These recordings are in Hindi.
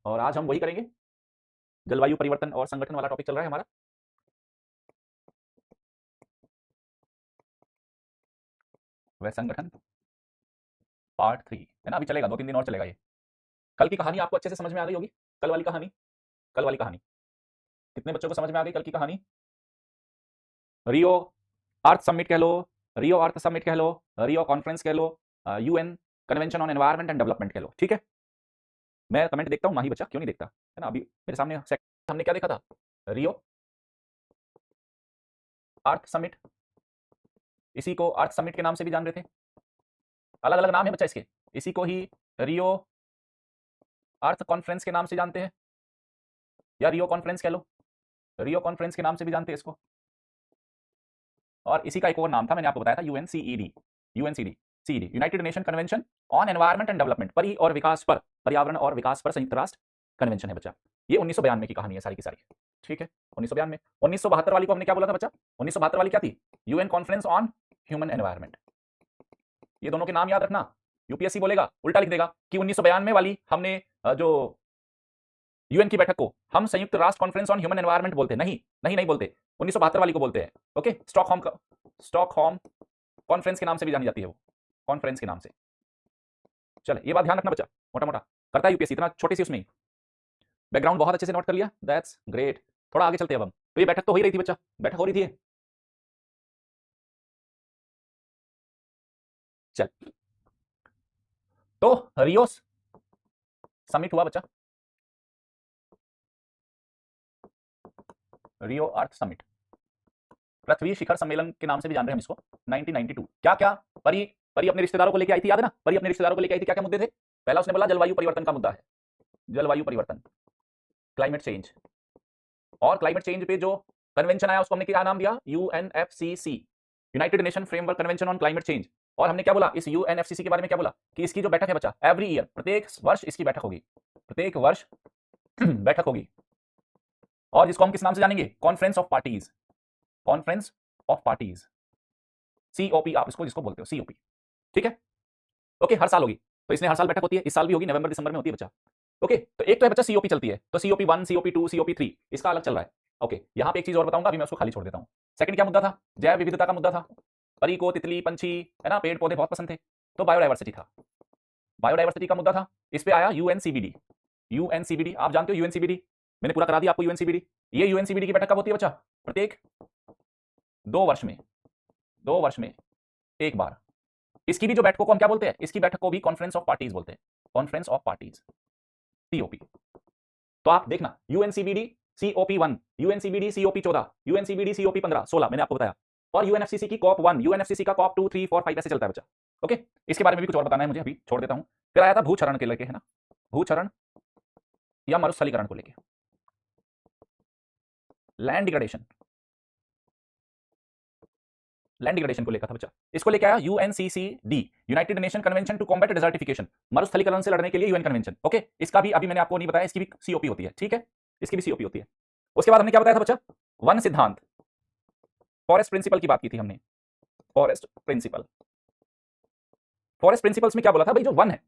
और आज हम वही करेंगे, जलवायु परिवर्तन और संगठन वाला टॉपिक चल रहा है हमारा। वह संगठन पार्ट 3 है ना, अभी चलेगा 2-3 दिन और चलेगा ये। कल की कहानी आपको अच्छे से समझ में आ गई होगी। कल वाली कहानी, कल वाली कहानी कितने बच्चों को समझ में आ गई? कल की कहानी रियो अर्थ समिट कह लो, रियो अर्थ समिट कह लो, रियो कॉन्फ्रेंस कह लो, UN convention on environment and development कह लो। ठीक है, मैं कमेंट देखता हूँ, माही बच्चा क्यों नहीं देखता है ना। अभी मेरे सामने हमने क्या देखा था? रियो अर्थ समिट, इसी को अर्थ समिट के नाम से भी जान रहे थे। अलग अलग नाम है बच्चा इसके, इसी को ही रियो अर्थ कॉन्फ्रेंस के नाम से जानते हैं, या रियो कॉन्फ्रेंस कह लो, रियो कॉन्फ्रेंस के नाम से भी जानते हैं इसको। और इसी का एक और नाम था, मैंने आपको बताया था, UNCED, UNCD CED, United nation convention on environment and development, परि और विकास पर, पर्यावरण और विकास पर संयुक्त राष्ट्र कन्वेंशन है बच्चा। ये 1992 की कहानी है सारी की सारी। ठीक है, 1992। 1972 वाली को हमने क्या बोला था बच्चा? 1972 वाली क्या थी? UN conference on human environment. ये दोनों के नाम याद रखना, यूपीएससी बोलेगा, उल्टा लिख देगा कि 1992 वाली हमने जो यूएन की बैठक को हम संयुक्त राष्ट्र कॉन्फ्रेंस ऑन ह्यूमन एनवायरनमेंट बोलते, नहीं नहीं नहीं बोलते, 1972 वाली को बोलते हैं। ओके, स्टॉकहोम कॉन्फ्रेंस के नाम से भी जानी जाती है वो, कॉन्फ्रेंस के नाम से। चल ये बात ध्यान रखना बच्चा, मोटा मोटा करता है यूपीएससी, इतना छोटी सी उसमें ही। बैकग्राउंड बहुत अच्छे से नोट कर लिया, दैट्स ग्रेट। थोड़ा आगे चलते हैं अब हम। तो ये बैठक तो हो ही रही थी बच्चा, बैठक हो रही थी। चल, तो रियो समिट हुआ बच्चा, रियो अर्थ समिट, पृथ्वी शिखर सम्मेलन के नाम से भी जान रहे हैं हम इसको। 1992 क्या क्या परी, परी अपने रिश्तेदारों को लेके आई थी, याद है ना? परी अपने रिश्तेदारों को लेके आई थी, क्या क्या मुद्दे थे? पहला उसने बोला जलवायु परिवर्तन का मुद्दा है, जलवायु परिवर्तन, क्लाइमेट चेंज। और क्लाइमेट चेंज पे जो कन्वेंशन आया उसको हमने क्या नाम दिया? UNFCCC, United nation framework convention on climate change. और हमने क्या बोला इस यूएनएफसीसी के बारे में? क्या बोला कि इसकी जो बैठक है बच्चा, एवरी ईयर, प्रत्येक वर्ष इसकी बैठक होगी, प्रत्येक वर्ष बैठक होगी। और जिसको हम किस नाम से जानेंगे? Conference of parties, conference of parties, COP आप इसको जिसको बोलते हो, सीओपी। ठीक है, ओके, हर साल होगी। तो इसने हर साल बैठक होती है, इस साल भी होगी, नवंबर दिसंबर में होती है बच्चा। ओके, तो एक तो है बच्चा सीओपी चलती है, तो सीओपी 1, सीओपी 2, सीओपी 3 इसका अलग चल रहा है। ओके, यहां पे एक चीज और बताऊंगा, अभी मैं उसको खाली छोड़ देता हूं। सेकंड क्या मुद्दा था? जैव विविधता का मुद्दा था। परी को तितली पंछी है ना, पेड़ पौधे बहुत पसंद थे, तो बायोडाइवर्सिटी था, बायोडाइवर्सिटी का मुद्दा था। इस पे आया यूएनसीबीडी, यूएनसीबीडी आप जानते हो यूएनसीबीडी, मैंने पूरा करा दिया आपको यूएनसीबीडी। ये यूएनसीबीडी की बैठक कब होती है बच्चा? प्रत्येक 2 वर्ष में, 2 वर्ष में एक बार। इसकी भी जो बैठकों को हम क्या बोलते हैं? इसकी बैठक को भी कॉन्फ्रेंस ऑफ पार्टीज बोलते हैं, कॉन्फ्रेंस ऑफ पार्टीज, सीओपी। तो आप देखना यूएनसीबीडी सीओपी 1, यूएनसीबीडी सीओपी 14, यूएनसीबीडी सीओपी 15, 16 मैंने आपको बताया। और यूएनएफसीसी की कॉप 1, यूएनएफसीसी का कॉप 2, 3, 4, 5 ऐसे चलता है बच्चा। ओके, इसके बारे में भी कुछ और बताना है मुझे, अभी छोड़ देता हूं। फिर आया था भूक्षरण के लेके, है ना, भूक्षरण या मरुस्थलीकरण को लेके, लैंड डिग्रेडेशन, लैंड डिग्रेडेशन को लेकर था बच्चा। इसको लेके आया UNCCD, united nation convention to combat desertification, मरुस्थलीकरण से लड़ने के लिए यूएन कन्वेंशन। ओके, इसका भी अभी मैंने आपको नहीं बताया, इसकी भी सीओपी होती है। ठीक है, इसकी भी सीओपी होती है। उसके बाद हमने क्या बताया था बच्चा? वन सिद्धांत, फॉरेस्ट प्रिंसिपल की बात की थी हमने, फॉरेस्ट प्रिंसिपल। फॉरेस्ट प्रिंसिपल्स में क्या बोला था भाई? जो वन है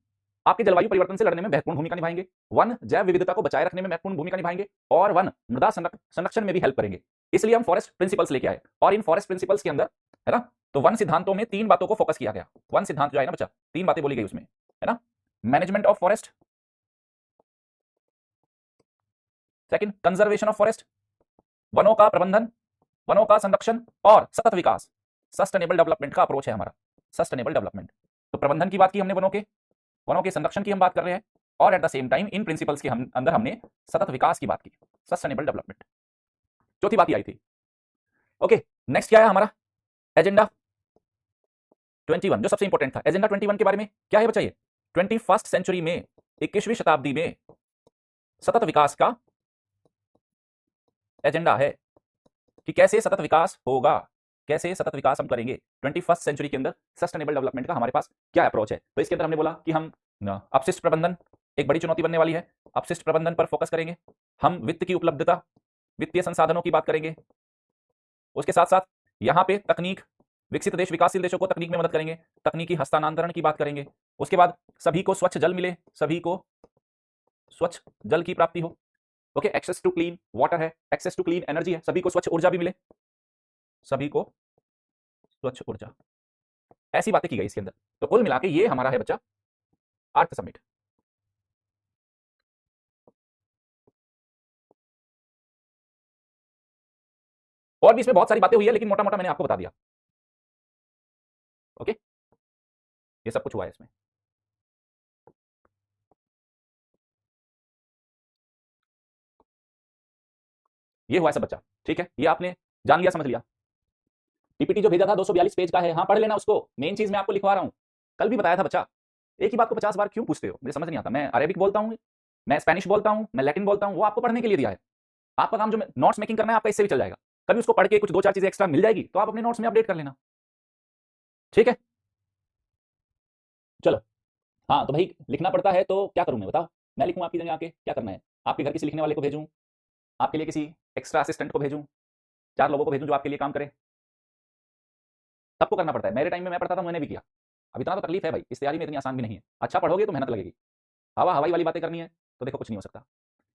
आपके जलवायु परिवर्तन से लड़ने में महत्वपूर्ण भूमिका निभाएंगे, वन जैव विविधता को बचाए रखने में महत्वपूर्ण भूमिका निभाएंगे, और वन मृदा संरक्षण में भी हेल्प करेंगे। इसलिए हम फॉरेस्ट प्रिंसिपल्स लेके आए, और इन फॉरेस्ट प्रिंसिपल्स के अंदर, है ना, तो वन सिद्धांतों में 3 बातों को फोकस किया गया। वन सिद्धांत जो है ना बच्चा, 3 बातें बोली गई उसमें, है ना। Management of forest, second conservation of forest, वनों का प्रबंधन, वनों का संरक्षण, और सतत विकास, सस्टेनेबल डेवलपमेंट का अप्रोच है हमारा, सस्टेनेबल डेवलपमेंट। तो प्रबंधन की बात की हमने, वनों के संरक्षण की हम बात कर रहे हैं, और at the same time in principles के अंदर हमने सतत विकास की बात की, सस्टेनेबल डेवलपमेंट। चौथी बात ही आई थी। ओके, नेक्स्ट क्या है हमारा? एजेंडा 21, जो सबसे इंपॉर्टेंट था। एजेंडा 21 के बारे में क्या है बच्चा? ये 21वीं सेंचुरी में, 21वीं शताब्दी में सतत विकास का एजेंडा है कि कैसे सतत विकास होगा, कैसे सतत विकास हम करेंगे 21वीं सेंचुरी के अंदर। सस्टेनेबल डेवलपमेंट का हमारे पास क्या अप्रोच है? तो इसके अंदर हमने बोला कि हम अपशिष्ट प्रबंधन, एक बड़ी चुनौती बनने वाली है, अपशिष्ट प्रबंधन पर फोकस करेंगे। हम वित्त की उपलब्धता, वित्तीय संसाधनों की बात करेंगे। उसके साथ साथ यहाँ पे तकनीक, विकसित देश विकासशील देशों को तकनीक में मदद करेंगे, तकनीकी हस्तांतरण की बात करेंगे। उसके बाद सभी को स्वच्छ जल मिले, सभी को स्वच्छ जल की प्राप्ति हो, okay, access to clean water है, एक्सेस टू क्लीन एनर्जी है, सभी को स्वच्छ ऊर्जा भी मिले, सभी को स्वच्छ ऊर्जा, ऐसी बातें की गई इसके अंदर। तो कुल मिला के ये हमारा है बच्चा अर्थ समिट। और भी इसमें बहुत सारी बातें हुई है, लेकिन मोटा मोटा मैंने आपको बता दिया, ओके, ये सब कुछ हुआ है इसमें। ये हुआ है सब बच्चा, ठीक है, ये आपने जान लिया, समझ लिया। पीपीटी जो भेजा था 242 पेज का है, हाँ पढ़ लेना उसको, मेन चीज मैं आपको लिखवा रहा हूं। कल भी बताया था बच्चा, एक ही बात को 50 बार क्यों पूछते हो, मुझे समझ नहीं आता। मैं अरेबिक बोलता हूँ, मैं स्पेनिश बोलता हूँ, मैं लैटिन बोलता हूँ, वो आपको पढ़ने के लिए दिया है। आपका काम जो नोट्स मेकिंग करना है आपका इससे भी चल जाएगा। कभी उसको पढ़ के कुछ दो चार चीजें एक्स्ट्रा मिल जाएगी तो आप अपने नोट्स में अपडेट कर लेना, ठीक है। चलो, हाँ तो भाई लिखना पड़ता है तो क्या करूं मैं, बताओ। मैं लिखूं आपकी जगह आके, क्या करना है? आपके घर किसी लिखने वाले को भेजूं, आपके लिए किसी एक्स्ट्रा असिस्टेंट को भेजूं, 4 लोगों को भेजूं जो आपके लिए काम करे? सबको करना पड़ता है। मेरे टाइम में मैं पढ़ता था, मैंने भी किया। अब इतना तो तकलीफ है भाई, इस तैयारी में इतनी आसान भी नहीं है। अच्छा पढ़ोगे तो मेहनत लगेगी, हवा हवाई वाली बातें करनी है तो देखो कुछ नहीं हो सकता।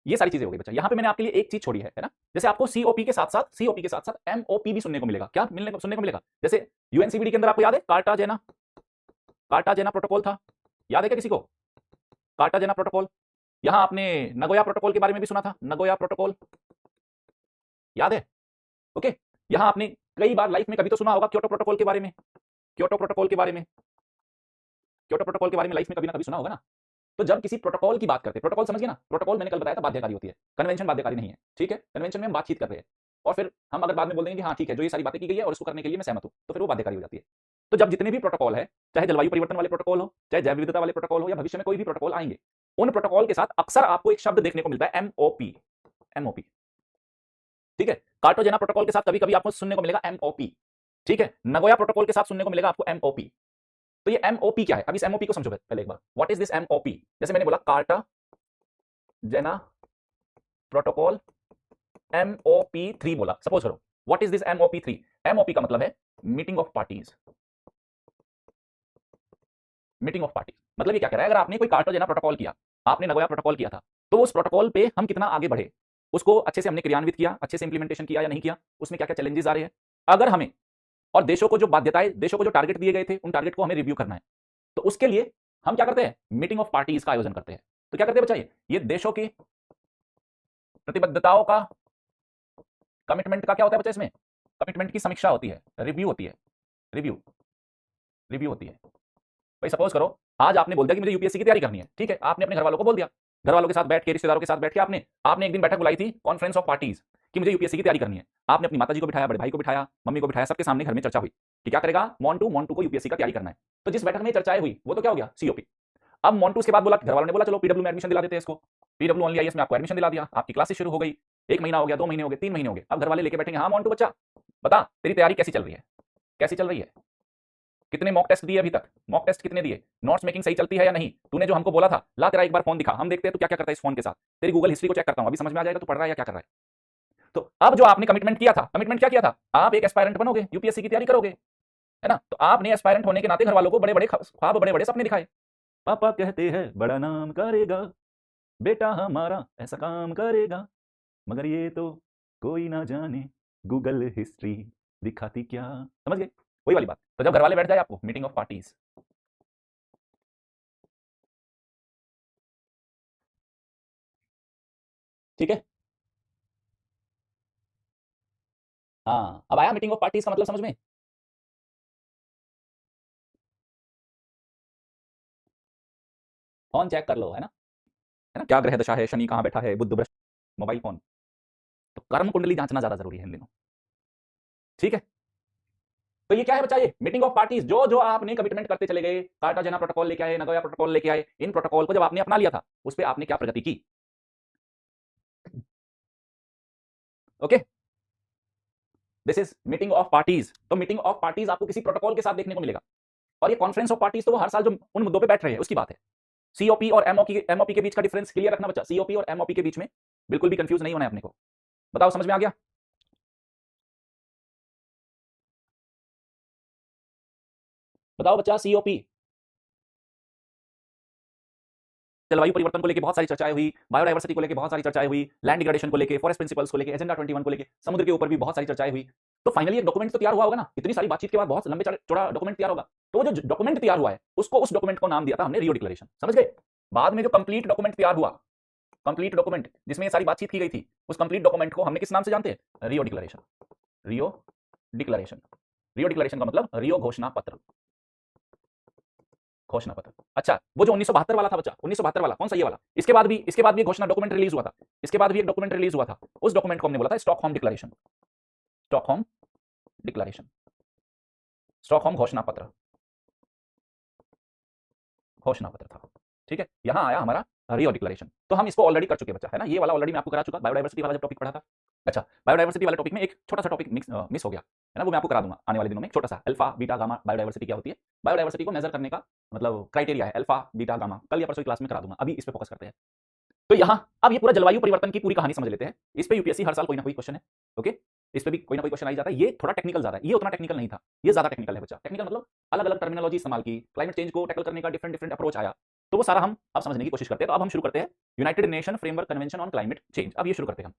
ये सारी चीजें हो गई बच्चा। यहाँ पे मैंने आपके लिए एक चीज छोड़ी है ना, जैसे आपको सीओपी के साथ साथ एमओपी भी सुनने को मिलेगा। क्या सुनने को मिलेगा? जैसे यूएनसीबीडी के अंदर आपको याद है कार्टाजेना प्रोटोकॉल था, याद है क्या किसी को? Cartagena protocol. यहां आपने नगोया प्रोटोकॉल के बारे में भी सुना था, नगोया प्रोटोकॉल, याद है? ओके। यहां आपने कई बार लाइफ में कभी तो सुना होगा क्योटो प्रोटोकॉल के बारे में, क्योटो प्रोटोकॉल के बारे में, क्योटो प्रोटोकॉल के बारे में लाइफ में कभी ना कभी सुना होगा ना। तो जब किसी प्रोटोकॉल की बात करते हैं, प्रोटोकॉल समझ गए ना, प्रोटोकॉल मैंने कल बताया था बाध्यकारी होती है, कन्वेंशन बाध्यकारी नहीं है, ठीक है। कन्वेंशन में हम बातचीत कर रहे हैं और फिर हम अगर बाद में बोल देंगे कि हाँ ठीक है जो ये सारी बातें की गई है और उसको करने के लिए मैं सहमत हूं, तो फिर वो बाध्यकारी हो जाती है। तो जब जितने भी प्रोटोकॉल है, चाहे जलवायु परिवर्तन वाले प्रोटोकॉल हो, चाहे जैव विविधता वाले प्रोटोकॉल हो, या भविष्य में कोई भी प्रोटोकॉल आएंगे, उन प्रोटोकॉल के साथ अक्सर आपको एक शब्द देखने को मिलता है, एमओपी। एमओपी, ठीक है। कार्टोजेना प्रोटोकॉल के साथ कभी कभी आपको सुनने को मिलेगा एमओपी, ठीक है। नगोया प्रोटोकॉल के साथ सुनने को मिलेगा आपको एमओपी। तो ये एमओपी क्या है? अब इस एमओपी को समझो पहले एक बार, व्हाट इज दिस एमओपी। जैसे मैंने बोला कार्टाजेना प्रोटोकॉल, MOP3 बोला, सपोज करो, what is this MOP3? MOP का मतलब है meeting of parties. Meeting of parties मतलब ये क्या कह रहा है, अगर आपने कोई कार्टाजेना प्रोटोकॉल किया, आपने नगोया प्रोटोकॉल किया था, तो उस प्रोटोकॉल पे हम कितना आगे बढ़े, उसको अच्छे से हमने क्रियान्वित किया, अच्छे से इंप्लीमेंटेशन किया या नहीं किया, उसमें क्या क्या चैलेंजेस आ रहे हैं, अगर हमें, और देशों को जो बाध्यताएं, देशों को जो टारगेट दिए गए थे, उन टारगेट को हमें रिव्यू करना है, तो उसके लिए हम क्या करते हैं? मीटिंग ऑफ पार्टीज का आयोजन करते हैं। तो क्या करते हैं बच्चा, ये देशों की प्रतिबद्धताओं का, कमिटमेंट का क्या होता है बच्चा इसमें? कमिटमेंट की समीक्षा होती है, रिव्यू होती है, रिव्यू, रिव्यू होती है। भाई सपोज करो आज आपने बोल दिया कि मुझे यूपीएससी की तैयारी करनी है, ठीक है, आपने अपने घर वालों को बोल दिया, घर वालों के साथ बैठ के, रिश्तेदारों के साथ बैठ के आपने आपने एक दिन बैठक बुलाई थी, कॉन्फ्रेंस ऑफ पार्टीज, कि मुझे यूपीएससी की तैयारी करनी है। आपने अपनी माताजी को बिठाया, बड़े भाई को बिठाया, मम्मी को बिठाया, सबके सामने घर में चर्चा हुई कि क्या करेगा मोन्टू को यूपीएससी का तैयारी करना है। तो जिस बैठक में चर्चाएं हुई वो तो क्या हो गया? सीओपी। अब मोन्टू उसके बाद बोला, घर वालों ने बोला चलो पीडब्ल्यू में एडमिशन दिला देते हैं इसको, पीडब्ल्यू ओनली आईएएस में आपको एडमिशन दिला दिया, आपकी क्लासेस शुरू हो गई, 1 महीना हो गया, 2 महीने हो गए, 3 महीने हो गए, अब घर वाले लेके बैठेंगे, हाँ मोन्टू बच्चा बता तेरी तैयारी कैसी चल रही है, कैसी चल रही है, कितने मॉक टेस्ट दिए अभी तक, मॉक टेस्ट कितने दिए, नोट्स मेकिंग सही चलती है या नहीं, तूने जो हमको बोला था, ला तेरा एक बार फोन दिखा, हम देखते हैं तू क्या क्या करता है इस फोन के साथ, तेरी गूगल हिस्ट्री को चेक करता हूं, अभी समझ में आ जाएगा तू पढ़ रहा है या क्या कर रहा है। तो अब जो आपने कमिटमेंट किया था, कमिटमेंट क्या किया था? आप एक एस्पायरेंट बनोगे, यूपीएससी की तैयारी करोगे, है ना। तो आपने एस्पायरेंट होने के नाते घर वालों को बड़े बड़े ख्वाब, बड़े बड़े सपने दिखाए। पापा कहते हैं बड़ा नाम करेगा, बेटा हमारा ऐसा काम करेगा, मगर ये तो कोई ना जाने गूगल हिस्ट्री दिखाती क्या। समझ गए? वही वाली बात। तो जब घर वाले बैठ जाए आपको, मीटिंग ऑफ पार्टीज, ठीक है। हाँ अब आया मीटिंग ऑफ पार्टीज का मतलब समझ में? फोन चेक कर लो, है ना, क्या ग्रह दशा है, शनि कहाँ बैठा है, बुध बृहस्पति, मोबाइल फोन। तो कर्म कुंडली जांचना ज्यादा जरूरी है इन दिनों, ठीक है। तो ये क्या है बच्चा, ये मीटिंग ऑफ पार्टीज, जो जो आपने कमिटमेंट करते चले गए, कार्टाजेना प्रोटोकॉल लेके आए, नगोया प्रोटोकॉल लेके आए, इन प्रोटोकॉल को जब आपने अपना लिया था, उस पर आपने क्या प्रगति की, okay. This is meeting of parties. तो मीटिंग ऑफ पार्टीज आपको किसी प्रोटोकॉल के साथ देखने को मिलेगा। और ये कॉन्फ्रेंस ऑफ पार्टीज तो वो हर साल जो उन मुद्दों पे बैठ रहे हैं उसकी बात है। सीओपी और एमओपी के बीच का डिफरेंस क्लियर रखना बच्चा, सीओपी और एमओपी के बीच में बिल्कुल भी कंफ्यूज नहीं होना है अपने को। बताओ समझ में आ गया? बताओ बच्चा, सीओपी जलवायु परिवर्तन को लेकर बहुत सारी चर्चाएं हुई, बायोडायवर्सिटी को लेकर बहुत सारी चर्चाएं हुई, लैंड डिग्रेडेशन को लेकर, फॉरेस्ट प्रिंसिपल्स को लेकर, एजेंडा 21 को लेकर, समुद्र के ऊपर भी बहुत सारी चर्चाएं हुई। तो फाइनली एक डॉक्यूमेंट तो तैयार हुआ होगा ना, इतनी सारी बातचीत के बाद बहुत लंबे चौड़ा डॉक्यूमेंट तैयार होगा। तो वो जो डॉक्यूमेंट तैयार हुआ है उसको, उस डॉक्यूमेंट को नाम दिया था हमने रियो डिक्लेरेशन, समझ गए। बाद में जो कंप्लीट डॉक्यूमेंट तैयार हुआ, कंप्लीट डॉक्यूमेंट जिसमें ये सारी बातचीत की गई थी, उस कंप्लीट डॉक्यूमेंट को हमने किस नाम से जानते हैं? Rio declaration. Rio declaration, Rio declaration का मतलब रियो घोषणा पत्र, घोषणा पत्र। अच्छा, वो जो 1972 वाला था बच्चा, 1972 वाला कौन सा? ये वाला। इसके बाद भी घोषणा डॉक्यूमेंट रिलीज हुआ था, इसके बाद भी एक डॉक्यूमेंट रिलीज हुआ था, उस डॉक्यूमेंट को हमने बोला था Stockholm declaration, Stockholm declaration, Stockholm घोषणा पत्र, घोषणा पत्र था। ठीक है, यहां आया हमारा रियो डिक्लेरेशन। तो हम इसको ऑलरेडी कर चुके बच्चा, है ना, ये वाला ऑलरेडी मैं आपको करा चुका, बायोडायवर्सिटी वाला जब टॉपिक पढ़ा था। अच्छा, बायोडायवर्सिटी वाले टॉपिक में एक छोटा सा टॉपिक मिस हो गया, है ना, वो मैं आपको करा दूंगा आने वाले दिनों में। छोटा सा अल्फा बीटा गामा बायोडायवर्सिटी क्या होती है, बायोडायवर्सिटी को मेजर करने का मतलब क्राइटेरिया है अल्फा बीटा गामा, कल या परसों क्लास में करा दूंगा, अभी इस पे फोकस करते हैं। तो यहाँ अब ये पूरा जलवायु परिवर्तन की पूरी कहानी समझ लेते हैं। इस पे यूपीएससी हर साल कोई ना कोई क्वेश्चन है, ओके, इस पे भी कोई ना कोई क्वेश्चन आ जाता है। ये थोड़ा टेक्निकल ज्यादा है, ये उतना टेक्निकल नहीं था, ये ज्यादा टेक्निकल है बच्चा। टेक्निकल मतलब अलग अलग टर्मिनोलॉजी इस्तेमाल की, क्लाइमेट चेंज को टैकल करने का डिफरेंट डिफरेंट अप्रोच आया, तो वो सारा हम अब समझने की कोशिश करते हैं। तो अब हम शुरू करते हैं United nation framework convention on climate change. अब ये शुरू करते हैं हम।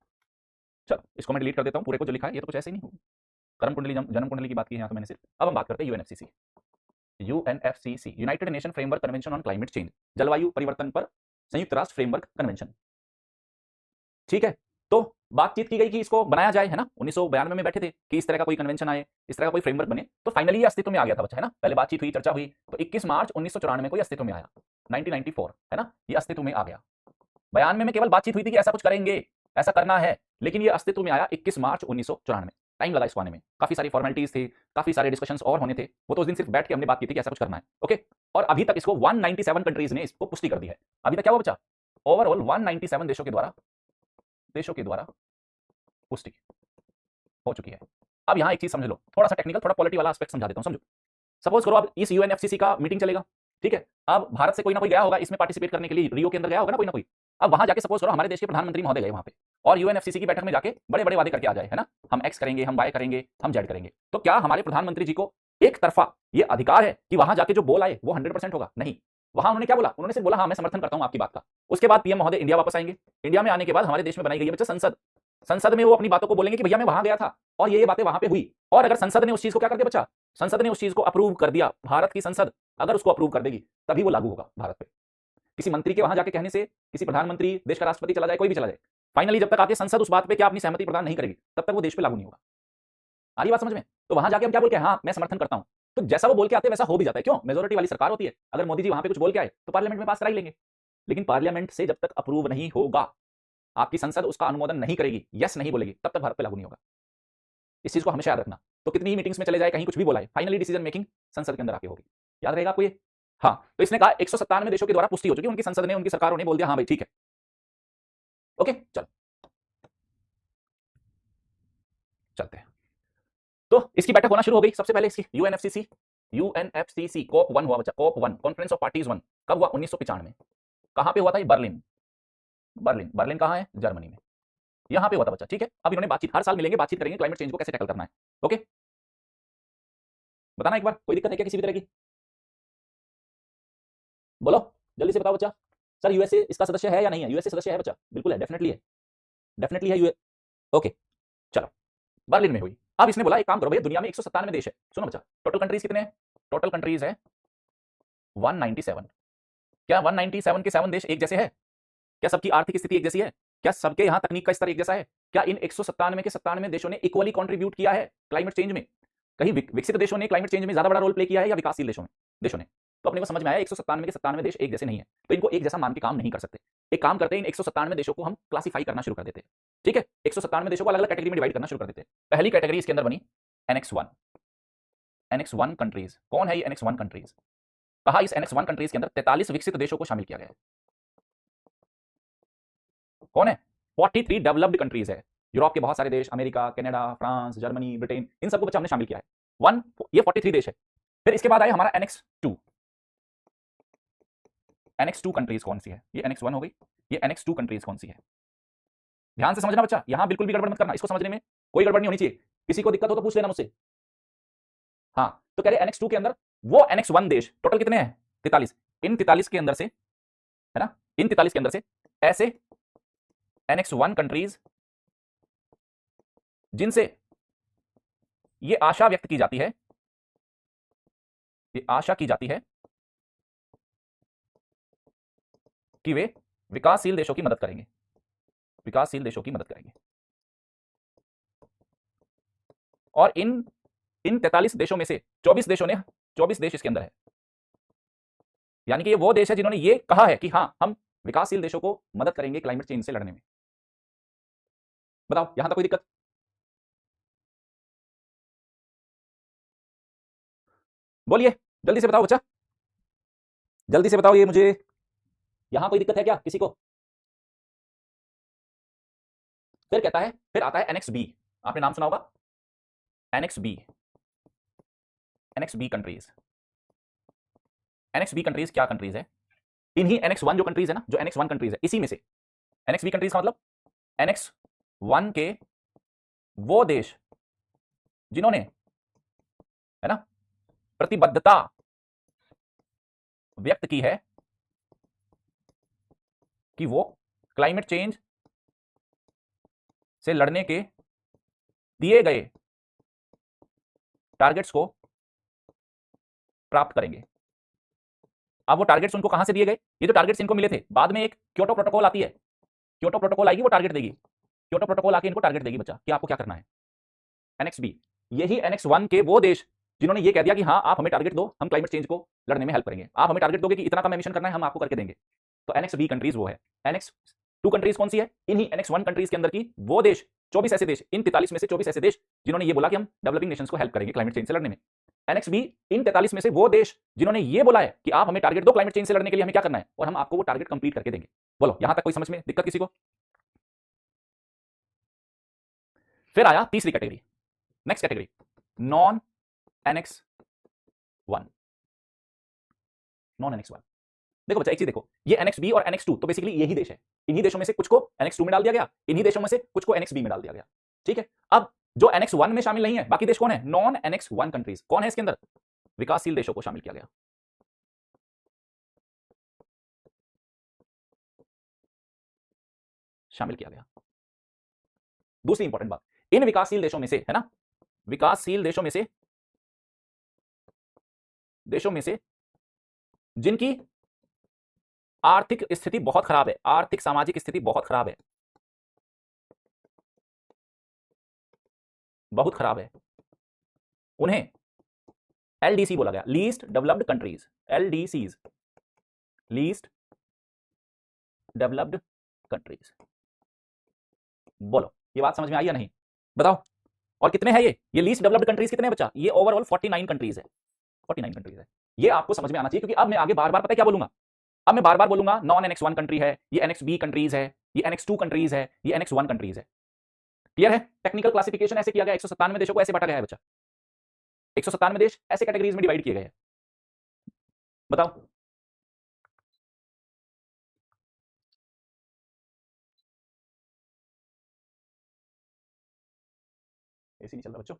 चलो इसको मैं डिलीट कर देता हूँ, पूरे को जो लिखा है ये तो कुछ ऐसे ही नहीं, कर्म कुंडली जन्म कुंडली की बात की है यहाँ तो मैंने सिर्फ। अब हम बात करते हैं UNFCCC, UNFCCC United nation framework convention on climate change, जलवायु परिवर्तन पर संयुक्त राष्ट्र फ्रेमवर्क कन्वेंशन। ठीक है, तो बातचीत की गई कि इसको बनाया जाए, है ना, 1992 में बैठे थे कि इस तरह का कोई कन्वेंशन आए, इस तरह का कोई फ्रेमवर्क बने। तो फाइनली ये अस्तित्व में आ गया था बच्चा, है ना, पहले बातचीत हुई, चर्चा हुई, तो 21 मार्च 1994 को ये अस्तित्व में आया, 1994, है ना, ये अस्तित्व में आ गया। 92 में केवल बातचीत हुई थी कि ऐसा कुछ करेंगे, ऐसा करना है, लेकिन ये अस्तित्व में आया 21 मार्च 1994 में। टाइम लगा इसको आने में, काफी सारी फॉर्मेलिटीज थी, काफी सारे डिस्कशंस और होने थे, वो तो उस दिन सिर्फ बैठ के हमने बात की थी कि ऐसा कुछ करना है, ओके। और अभी तक इसको 197 कंट्रीज ने इसको पुष्टि कर दी है। अभी तक क्या हुआ बच्चा? ओवरऑल 197 देशों के द्वारा पुष्टि हो चुकी है। अब यहां एक चीज समझ लो, थोड़ा सा टेक्निकल, थोड़ा पॉलिटी वाला एस्पेक्ट समझा देता हूं, समझो। सपोज करो अब इस यूएनएफसीसी का मीटिंग चलेगा, ठीक है, अब भारत से कोई ना कोई गया होगा इसमें पार्टिसिपेट करने के लिए, रियो के अंदर गया होगा ना कोई ना कोई। अब वहां जाके सपोज करो हमारे देश के प्रधानमंत्री महोदय गए वहां पे, और यूएनएफसीसी की बैठक में जाके बड़े बड़े वादे करके आ जाए, है ना, हम एक्स करेंगे, हम वाई करेंगे, हम जेड करेंगे। तो क्या हमारे प्रधानमंत्री जी को एक तरफा ये अधिकार है कि वहां जाके जो बोल आए वो 100% होगा? नहीं। वहां उन्होंने क्या बोला? उन्होंने सिर्फ बोला हाँ मैं समर्थन करता हूं आपकी बात का। उसके बाद पीएम महोदय इंडिया वापस आएंगे, इंडिया में आने के बाद हमारे देश में बनाई गई है बच्चा संसद, संसद में वो अपनी बातों को बोलेंगे कि भैया मैं वहां गया था और ये बातें वहां पे हुई। और अगर संसद ने उस चीज को क्या कर दिया बच्चा, संसद ने उस चीज को अप्रूव कर दिया, भारत की संसद अगर उसको अप्रूव कर देगी तभी वो लागू होगा भारत पे। किसी मंत्री के वहां जाके कहने से, किसी प्रधानमंत्री, देश का राष्ट्रपति चला जाए, कोई भी चला जाए, फाइनली जब तक आके संसद उस बात पे क्या अपनी सहमति प्रदान नहीं करेगी तब तक वो देश पे लागू नहीं होगा। आ रही बात समझ में? तो वहां जाके हम क्या बोल के हाँ मैं समर्थन करता हूं, तो जैसा वो बोल के आते हैं वैसा हो भी जाता है। क्यों? मेजोरिटी वाली सरकार होती है। अगर मोदी जी वहां पे कुछ बोल के आए तो पार्लियामेंट में पास करा ही लेंगे, लेकिन पार्लियामेंट से जब तक अप्रूव नहीं होगा, आपकी संसद उसका अनुमोदन नहीं करेगी, यस नहीं बोलेगी, तब तक भारत पे लागू नहीं होगा। इस चीज को हमेशा याद रखना। तो कितनी ही मीटिंग्स में चले जाए, कहीं कुछ भी बोला है, फाइनली डिसीजन मेकिंग संसद के अंदर आके होगी। याद रहेगा आपको ये? हाँ, तो इसने कहा 197 देशों के द्वारा पुष्टि हो चुकी, उनकी संसद ने, उनकी सरकारों ने बोल दिया हाँ भाई ठीक है, ओके। चल चलते हैं। तो इसकी बैठक होना शुरू हो गई। सबसे पहले इसकी यूएनएफसीसी कॉप 1 हुआ बच्चा, कॉप 1, कॉन्फ्रेंस ऑफ पार्टीज 1। कब हुआ? 1995। कहां पे हुआ था ये? बर्लिन। बर्लिन, बर्लिन कहां है? जर्मनी में। यहां पे हुआ था बच्चा, ठीक है। अब इन्होंने बातचीत, हर साल मिलेंगे, बातचीत करेंगे क्लाइमेट चेंज को कैसे टैकल करना है, ओके। बताना एक बार, कोई दिक्कत है क्या किसी भी तरह की? बोलो जल्दी से बताओ बच्चा। सर यूएसए इसका सदस्य है या नहीं है? यूएसए सदस्य है बच्चा, बिल्कुल है, डेफिनेटली है, डेफिनेटली है यूए, ओके। चलो, बर्लिन में हुई। अब इसने बोला एक काम करो भैया, दुनिया में 197 देश है, सुनो बच्चा, टोटल कंट्रीज कितने हैं? टोटल कंट्रीज है 197। क्या 197 के 7 देश एक जैसे है? क्या सबकी आर्थिक स्थिति एक जैसी है? क्या सबके यहां तकनीक का स्तर एक जैसा है? क्या इन 197 के 97 देशों ने इक्वली कंट्रीब्यूट किया है क्लाइमेट चेंज में? कहीं विकसित देशों ने क्लाइमेट चेंज में ज्यादा बड़ा रोल प्ले किया है या विकासशील देशों ने? तो अपने को समझ में आया 197 के 97 देश एक जैसे नहीं है, तो इनको एक जैसा मान के काम नहीं कर सकते। एक काम करते हैं, इन 197 देशों को हम क्लासिफाई करना शुरू कर देते हैं, ठीक है। 197 देशों को अलग अलग कैटेगरी में डिवाइड करना शुरू कर देते हैं। पहली कैटेगरी इसके अंदर बनी एनेक्स 1। एनेक्स 1 कंट्रीज, कौन है ये एनेक्स 1 कंट्रीज? कहा इस एनेक्स 1 कंट्रीज के अंदर 43 विकसित देशों को शामिल किया गया है। कौन है? 43 डेवलप्ड कंट्रीज है, यूरोप के बहुत सारे देश, America, Canada, France, Germany, Britain, इन सबको बच्चा हमने शामिल किया है। ये 43 देश है। फिर इसके बाद आया हमारा एनेक्स 2। एनेक्स 2 कंट्रीज कौन सी है? ये एनेक्स 1 हो गई, ये एनेक्स 2 कंट्रीज कौन सी है? ध्यान से समझना बच्चा, यहां बिल्कुल भी गड़बड़ मत करना, इसको समझने में कोई गड़बड़ नहीं होनी चाहिए। किसी को दिक्कत हो तो पूछ लेना मुझसे। हाँ, तो कह रहे एनेक्स 2 के अंदर वो एनेक्स 1 देश, टोटल कितने हैं? 43। इन 43 के अंदर से, है ना, इन 43 के अंदर से ऐसे NX1 कंट्रीज जिनसे ये आशा व्यक्त की जाती है, ये आशा की जाती है कि वे विकासशील देशों की मदद करेंगे, विकासशील देशों की मदद करेंगे। और इन 43 देशों में से 24 देशों ने 24 देश इसके अंदर है, यानी कि ये वो देश है जिन्होंने ये कहा है कि हां हम विकासशील देशों को मदद करेंगे क्लाइमेट चेंज से लड़ने में। बताओ यहां तक कोई दिक्कत? बोलिए जल्दी से बताओ बच्चा, जल्दी से बताओ, ये मुझे यहां कोई दिक्कत है क्या किसी को? फिर कहता है, फिर आता है NX-B, आपने नाम सुना होगा NX-B, NX-B countries. NX-B countries क्या कंट्रीज है? इन्हीं NX-1 जो कंट्रीज है ना, जो NX-1 कंट्रीज है, इसी में से NX-B कंट्रीज का मतलब NX-1 के वो देश जिन्होंने, है ना, प्रतिबद्धता व्यक्त की है कि वो क्लाइमेट चेंज से लड़ने के दिए गए टारगेट्स को प्राप्त करेंगे। अब वो टारगेट्स उनको कहां से दिए गए? ये जो टारगेट्स इनको मिले थे, बाद में एक क्योटो प्रोटोकॉल आती है, क्योटो प्रोटोकॉल आएगी, वो टारगेट देगी, क्योटो प्रोटोकॉल आके इनको टारगेट देगी बच्चा कि आपको क्या करना है। NX-B, यही NX-1 के वो देश जिन्होंने ये कह दिया कि हाँ आप हमें टारगेट दो, हम क्लाइमेट चेंज को लड़ने में हेल्प करेंगे, आप हमें टारगेट दोगे कि इतना कम एमिशन करना है, हम आपको करके देंगे। तो NX-B कंट्रीज वो है। NX-2 कंट्रीज कौन सी है? इन्हीं NX-1 कंट्रीज के अंदर की वो देश, 24 ऐसे देश, इन 43 में से 24 ऐसे देश जिन्होंने ये बोला कि हम डेवलपिंग नेशंस को हेल्प करेंगे क्लाइमेट चेंज से लड़ने में। NX-B इन 43 में से वो देश जिन्होंने ये बोला है कि आप हमें टारगेट दो क्लाइमेट चेंज से लड़ने के लिए, हमें क्या करना है, और हम आपको वो टारगेट कंप्लीट करके देंगे। बोलो यहां तक कोई समझ में दिक्कत किसी को? फिर आया तीसरी category, next category, non NX-1, non NX-1। देखो बच्चा एक चीज देखो, ये NX-B और NX-2 तो बेसिकली यही देश है, इन्हीं देशों में से कुछ को NX-2 में डाल दिया गया, इन्हीं देशों में से कुछ को NX-B में डाल दिया गया, ठीक है। अब जो NX-1 में शामिल नहीं है, बाकी देश कौन है? Non NX-1 countries. कौन है इसके अंदर? विकासशील देशों को शामिल किया गया। शामिल किया गया। दूसरी इंपॉर्टेंट बात, इन विकासशील देशों में से, है ना, विकासशील देशों में से जिनकी आर्थिक स्थिति बहुत खराब है, आर्थिक सामाजिक स्थिति बहुत खराब है, बहुत खराब है, उन्हें LDC बोला गया, least developed countries, LDCs, least developed countries. बोलो ये बात समझ में आई या नहीं? बताओ। और कितने हैं ये लीस्ट डेवलप्ड कंट्रीज कितने हैं बच्चा? ये ओवरऑल 49 कंट्रीज है, 49 कंट्रीज है। ये आपको समझ में आना चाहिए, क्योंकि अब मैं आगे बार बार पता है क्या बोलूंगा, अब मैं बार बार बोलूंगा नॉन NX-1 कंट्री है, ये NX-B कंट्रीज है, ये NX-2 कंट्रीज है, ये NX-1 कंट्रीज है। क्लियर है? टेक्निकल क्लासिफिकेशन ऐसे किया गया, 197 देशों को ऐसे बांटा गया है बच्चा, 197 देश ऐसे कैटेगरीज में डिवाइड किए गए हैं। बताओ। ऐसे नहीं चल रहा बच्चों।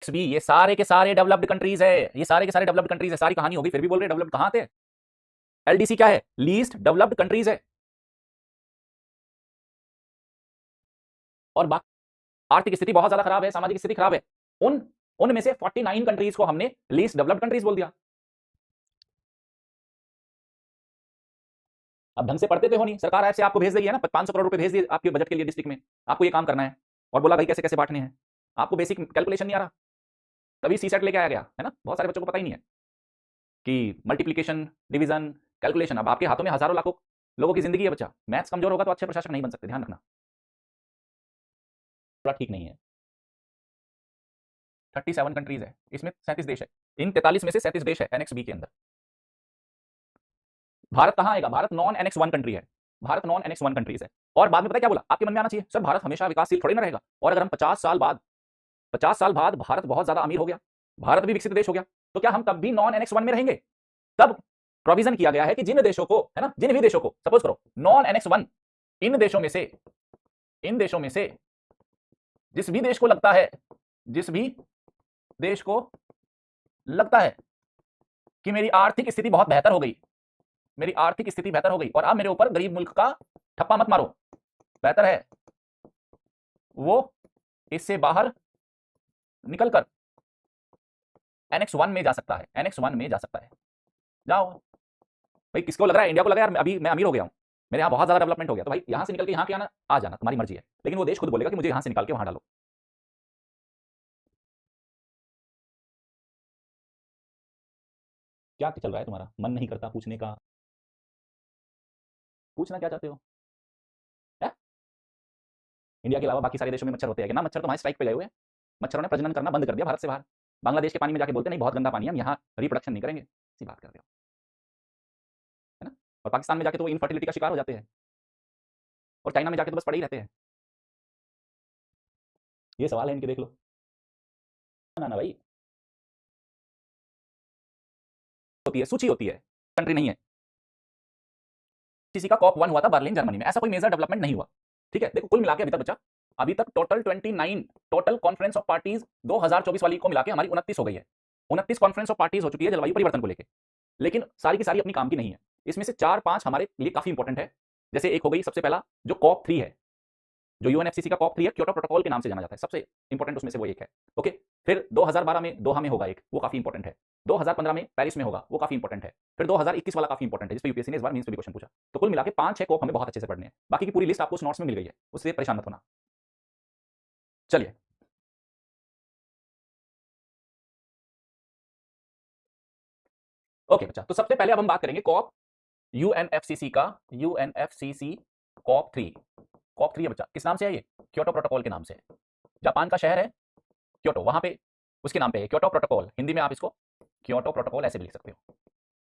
भी ये सारे के सारे डेवलप्ड कंट्रीज है, ये सारे के सारे डेवलप्ड कंट्रीज है, सारी कहानी होगी, फिर भी बोल रहे डेवलप्ड कहां थे? LDC क्या है? लीस्ट डेवलप्ड कंट्रीज है। और बाकी आर्थिक स्थिति बहुत ज्यादा खराब है, सामाजिक स्थिति खराब है, उनमें से 49 कंट्रीज को हमने लीस्ट डेवलप्ड कंट्रीज बोल दिया। अब ढंग से पढ़ते तो हो नहीं, सरकार ऐप से आपको भेज देगी, है ना, 500 करोड़ रुपए भेज दिए आपके बजट के लिए डिस्ट्रिक्ट में, आपको ये काम करना है, और बोला भाई कैसे कैसे बांटने हैं, आपको बेसिक कैलकुलेशन नहीं आ रहा, तभी सीसेट लेके आया गया, है ना। बहुत सारे बच्चों को पता ही नहीं है कि मल्टीप्लीकेशन, डिवीजन, कैलकुलेशन, अब आपके हाथों में हजारों लाखों लोगों की जिंदगी है बच्चा, मैथ्स कमजोर होगा तो अच्छे प्रशासक नहीं बन सकते, ध्यान रखना, थोड़ा ठीक नहीं है। 37 कंट्रीज है, इसमें 37 देश है, इन 43 में से 37 देश है NX-B के अंदर। भारत कहां आएगा? भारत नॉन NX-1 कंट्री है, भारत नॉन NX-1 कंट्रीज है। और बाद में पता क्या बोला, आपके मन में आना चाहिए, सर भारत हमेशा विकासशील थोड़ी ना रहेगा, और अगर हम 50 साल बाद भारत बहुत ज्यादा अमीर हो गया, भारत भी विकसित देश हो गया, तो क्या हम तब भी नॉन NX-1 में रहेंगे? तब प्रोविजन किया गया है कि जिन देशों को, है ना, जिन भी देशों को, सपोज करो नॉन NX-1, इन देशों में से जिस भी देश को लगता है, जिस भी देश को लगता है कि मेरी आर्थिक स्थिति बहुत बेहतर हो गई, मेरी आर्थिक स्थिति बेहतर हो गई और अब मेरे ऊपर गरीब मुल्क का ठप्पा मत मारो, बेहतर है वो इससे बाहर निकलकर एनेक्स 1 में जा सकता है, एनेक्स 1 में जा सकता है। जाओ भाई, किसको लग रहा है, इंडिया को लगा यार अभी मैं अमीर हो गया हूं, मेरे यहाँ बहुत ज्यादा डेवलपमेंट हो गया, तो भाई यहां से निकल के यहाँ के आना, आ जाना, तुम्हारी मर्जी है, लेकिन वो देश खुद बोलेगा कि मुझे यहां से निकाल के वहां डालो। क्या चल रहा है तुम्हारा, मन नहीं करता पूछने का? पूछना क्या चाहते हो है? इंडिया के अलावा बाकी सारे देशों में मच्छर होते हैं ना? मच्छर तो हमारे स्ट्राइक पे गए हुए हैं, मच्छरों ने प्रजनन करना बंद कर दिया भारत से बाहर। बांग्लादेश के पानी में जाके बोलते नहीं बहुत गंदा पानी है, हम यहाँ रिप्रोडक्शन नहीं करेंगे, सी बात कर रहे हो, है ना? और पाकिस्तान में जाके तो वो इनफर्टिलिटी का शिकार हो जाते हैं, और चाइना में जाके तो बस पड़े ही रहते हैं। ये सवाल है इनके, देख लो ना ना भाई, होती है सूची होती है, कंट्री नहीं है। किसी का कॉप 1 हुआ था बर्लिन जर्मनी में, ऐसा कोई मेजर डेवलपमेंट नहीं हुआ। ठीक है, देखो कुल मिला के अभी तक बच्चा, अभी तक total 29 total conference of parties 2024 वाली को मिला के हमारी 29 हो गई है, 29 कॉन्फ्रेंस ऑफ पार्टीज हो चुकी है जलवायु परिवर्तन को लेकर, लेकिन सारी की सारी अपनी काम की नहीं है। इसमें से 4-5 हमारे लिए काफी इंपॉर्टेंट है। जैसे एक हो गई सबसे पहला जो कॉप 3 है, जो यूएनएफसीसी का कॉप 3 है, क्योटो प्रोटोकॉल के नाम से जाना जाता है, सबसे इंपॉर्टेंट उसमें से वो एक है। ओके, फिर 2012 में दोहा में होगा एक, वो काफी इंपॉर्टेंट है। 2015 में पेरिस में होगा, वो काफी इंपॉर्टेंट है। फिर 2021 वाला काफी इंपॉर्टेंट है, जिस पे यूपीएससी ने इस बार मींस पे भी क्वेश्चन पूछा। तो कुल मिला के 5-6 कॉप हमें बहुत अच्छे से पढ़ने हैं, बाकी की पूरी लिस्ट आपको उस नोट्स में मिल गई है, उससे परेशान मत होना। चलिए, ओके बच्चा, तो सबसे पहले अब हम बात करेंगे कॉप यूएनएफसीसी का, यूएनएफसीसी कॉप 3। कॉप 3 है बच्चा, किस नाम से है ये? क्योटो प्रोटोकॉल के नाम से। जापान का शहर है क्योटो, वहां पे उसके नाम पे है क्योटो प्रोटोकॉल, हिंदी में आप इसको क्योटो प्रोटोकॉल ऐसे भी लिख सकते हो।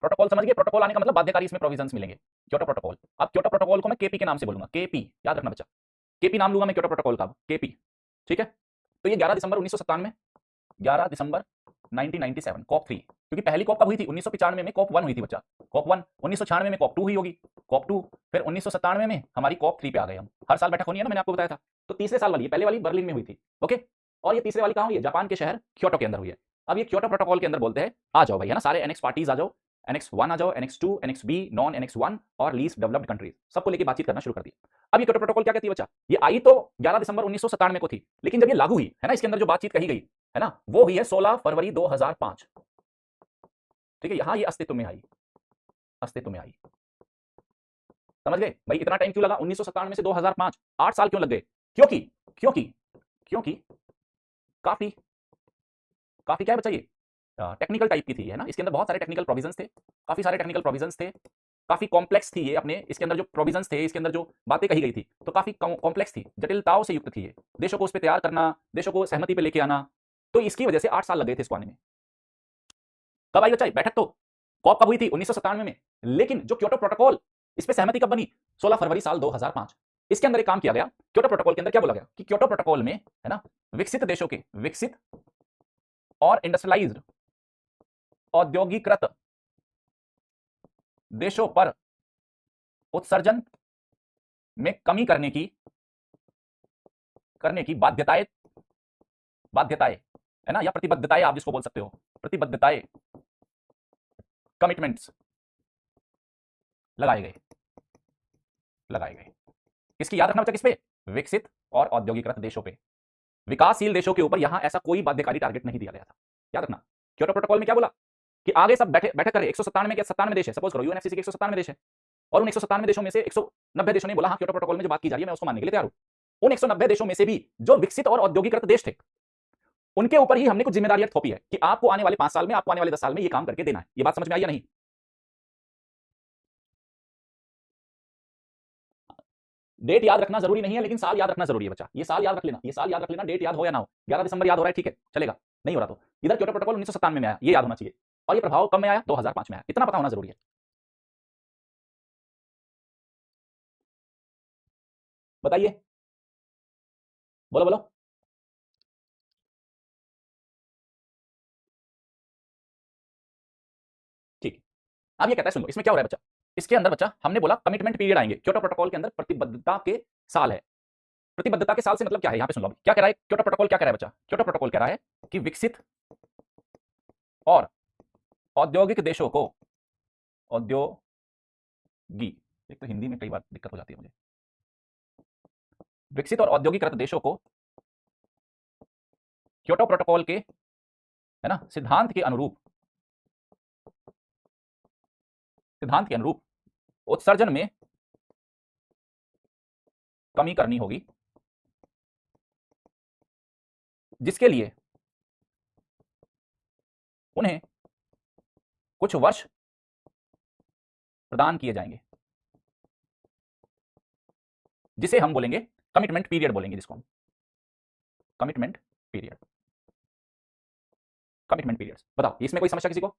प्रोटोकॉल समझ गए, प्रोटोकॉल आने का मतलब बाध्यकारी इसमें प्रोविजंस मिलेंगे, क्योटो प्रोटोकॉल। अब क्योटो प्रोटोकॉल को मैं केपी के नाम से बोलूंगा, केपी याद रखना बच्चा, केपी नाम लूंगा मैं क्योटो प्रोटोकॉल का, केपी। ठीक है, तो ये 11 दिसंबर 1997, 11 दिसंबर 1997 कॉप 3, क्योंकि पहली कॉप कब हुई थी? 1995 में कॉप 1 हुई थी बच्चा, कॉप 1। 1996 में कॉप 2 हुई होगी, कॉप 2। फिर 1997 में हमारी कॉप 3 पे आ गए हम। हर साल बैठक होनी है ना, मैंने आपको बताया था। तो तीसरे साल वाली, पहले वाली बर्लिन में हुई थी, ओके, और ये तीसरे वाली कहां हुई है? जापान के शहर क्योटो के अंदर हुई है। अब ये क्योटो प्रोटोकॉल के अंदर बोलते हैं आ जाओ भाई, है ना, सारे एनेक्स पार्टीज आ जाओ, एनेक्स 1 आ जाओ, annex 2, annex B, non annex 1 और लीस्ट डेवलप्ड कंट्रीज, सबको लेके बातचीत करना शुरू कर दी। अब ये क्योटो प्रोटोकॉल क्या कहती है बच्चा? ये आई तो 11 दिसंबर 1997 को थी, लेकिन जब ये लागू हुई है ना, इसके अंदर जो बातचीत कही गई है ना, वो हुई है 16 फरवरी 2005। ठीक है, यहां ये अस्तित्व में आई, अस्तित्व में आई। समझ गए भाई? इतना टाइम क्यों लगा 1997 में से 2005? 8 साल क्यों लग गए? क्योंकि क्योंकि क्योंकि काफी काफी क्या है बच्चा, ये टेक्निकल टाइप की थी, है ना, इसके अंदर बहुत सारे टेक्निकल प्रोविजंस थे, काफी सारे टेक्निकल प्रोविजंस थे, काफी कॉम्प्लेक्स थी ये अपने, इसके अंदर जो प्रोविजंस थे, इसके अंदर जो बातें कही गई थी, तो काफी कॉम्प्लेक्स थी, जटिलताओं से युक्त थी ये, देशों को उस पर तैयार करना, देशों को सहमति पे लेके आना, तो इसकी वजह से 8 साल लग गए थे इसको आने में। कब आई बच्चा बैठक? तो कॉप कब हुई थी? 1997 में, लेकिन जो क्योटो प्रोटोकॉल, इस पे सहमति कब बनी? 16 फरवरी साल 2005। इसके अंदर एक काम किया गया, क्योटो प्रोटोकॉल के अंदर क्या बोला गया कि क्योटो प्रोटोकॉल में, है ना, विकसित देशों के, विकसित और इंडस्ट्रियलाइज्ड औद्योगिकृत देशों पर उत्सर्जन में कमी करने की बाध्यताएं, बाध्यताएं, है ना, या प्रतिबद्धताएं आप जिसको बोल सकते हो, प्रतिबद्धताएं, कमिटमेंट्स लगाए गए, लगाए गए। किसकी याद रखना बच्चा? किस पे? विकसित और औद्योगिकृत देशों पे, विकासशील देशों के ऊपर यहां ऐसा कोई बाध्यकारी टारगेट नहीं दिया गया था, याद रखना। क्योटो प्रोटोकॉल में क्या बोला कि आगे सब बैठे बैठक करे, 197 के 97 देश है, सपोज करो यूएनएफसीसी के 197 देश है, और उन 197 देशों में से 190 देशों ने बोला हाँ क्योटो प्रोटोकॉल में जो बात की जा रही है मैं उसको मानने के लिए तैयार हूं। उन 190 देशों में से भी जो विकसित और औद्योगिकृत देश थे, उनके ऊपर ही हमने कुछ जिम्मेदारियां थोपी है कि आपको आने वाले 5 साल में, आपको आने वाले 10 साल में ये काम करके देना है। ये बात समझ में आई या नहीं? डेट याद रखना जरूरी नहीं है, लेकिन साल याद रखना जरूरी है बच्चा, ये साल याद रख लेना, ये साल याद रख लेना, डेट याद हो या ना हो। 11 दिसंबर याद हो रहा है, ठीक है चलेगा, नहीं हो रहा तो इधर क्योटो प्रोटोकॉल 1997 में आया, ये याद होना चाहिए, और ये प्रभाव कब में आया? 2005 में आया, इतना पता होना जरूरी है। बताइए, बोलो बोलो। ठीक, अब ये कहता है, सुन लो इसमें क्या हो रहा है बच्चा। इसके अंदर बच्चा हमने बोला कमिटमेंट पीरियड आएंगे, क्योटो प्रोटोकॉल के अंदर प्रतिबद्धता के साल है। प्रतिबद्धता के साल से मतलब क्या है? यहां पे सुन लो क्या कह रहा है क्योटो प्रोटोकॉल, क्या कह रहा है बच्चा? क्योटो प्रोटोकॉल कह रहा है कि विकसित और औद्योगिक देशों को, औद्योगी, एक तो हिंदी में कई बार दिक्कत हो जाती है मुझे, विकसित और औद्योगिकृत देशों को क्योटो प्रोटोकॉल के, है ना, सिद्धांत के अनुरूप उत्सर्जन में कमी करनी होगी, जिसके लिए उन्हें कुछ वर्ष प्रदान किए जाएंगे, जिसे हम बोलेंगे कमिटमेंट पीरियड बोलेंगे, जिसको हम कमिटमेंट पीरियड, कमिटमेंट पीरियड्स। बताओ इसमें कोई समस्या किसी को?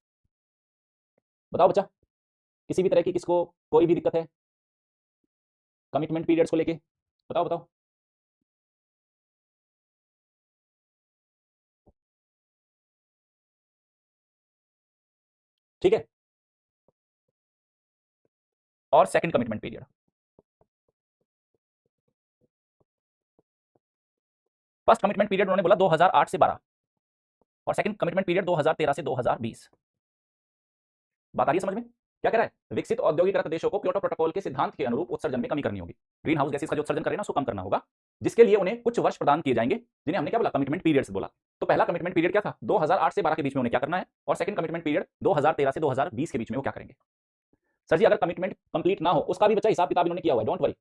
बताओ बच्चा, किसी भी तरह की किसको कोई भी दिक्कत है कमिटमेंट पीरियड्स को लेके? बताओ बताओ। ठीक है, और second commitment period, first commitment period उन्होंने बोला 2008 से 12 और सेकंड कमिटमेंट पीरियड 2013 से 2020। बात आ रही है समझ में? क्या कह रहा है? विकसित औद्योगिक देशों को क्योटो प्रोटोकॉल के सिद्धांत के अनुरूप उत्सर्जन में कमी करनी होगी, ग्रीन हाउस गैसेस का जो उत्सर्जन कर रहे हैं ना उसको कम करना होगा, जिसके लिए उन्हें कुछ वर्ष प्रदान किए जाएंगे, जिन्हें हमने क्या बोला? कमिटमेंट पीरियड्स बोला। तो पहला कमिटमेंट पीरियड क्या था? 2008 से 12 के बीच में उन्हें क्या करना है, और सेकंड कमिटमेंट पीरियड 2013 से 2020 के बीच में वो क्या करेंगे। सर जी अगर कमिटमेंट कंप्लीट ना हो उसका भी बच्चा हिसाब किताब इन्होंने किया हुआ है, डोंट वरी,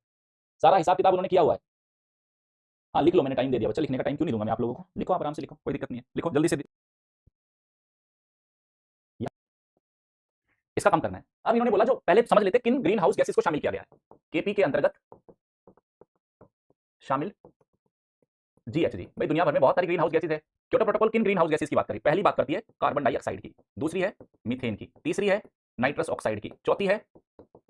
सारा हिसाब किताब उन्होंने किया हुआ है। हाँ लिख लो, मैंने टाइम दे दिया बच्चा, लिखने का टाइम क्यों नहीं दूंगा मैं आप लोगों को, लिखो आप आराम से लिखो, कोई दिक्कत नहीं है, लिखो जल्दी से। इसका काम करना है। अब इन्होंने बोला जो पहले समझ लेते किन ग्रीन हाउस गैसेस को शामिल किया गया है। केपी के अंतर्गत शामिल जीएचजी। भाई दुनिया भर में बहुत सारी ग्रीन हाउस गैसेस है। क्योटो प्रोटोकॉल किन ग्रीन हाउस गैसेस की बात करी? पहली बात करती है कार्बन डाइऑक्साइड की, दूसरी है मीथेन की, तीसरी है नाइट्रस ऑक्साइड की, चौथी है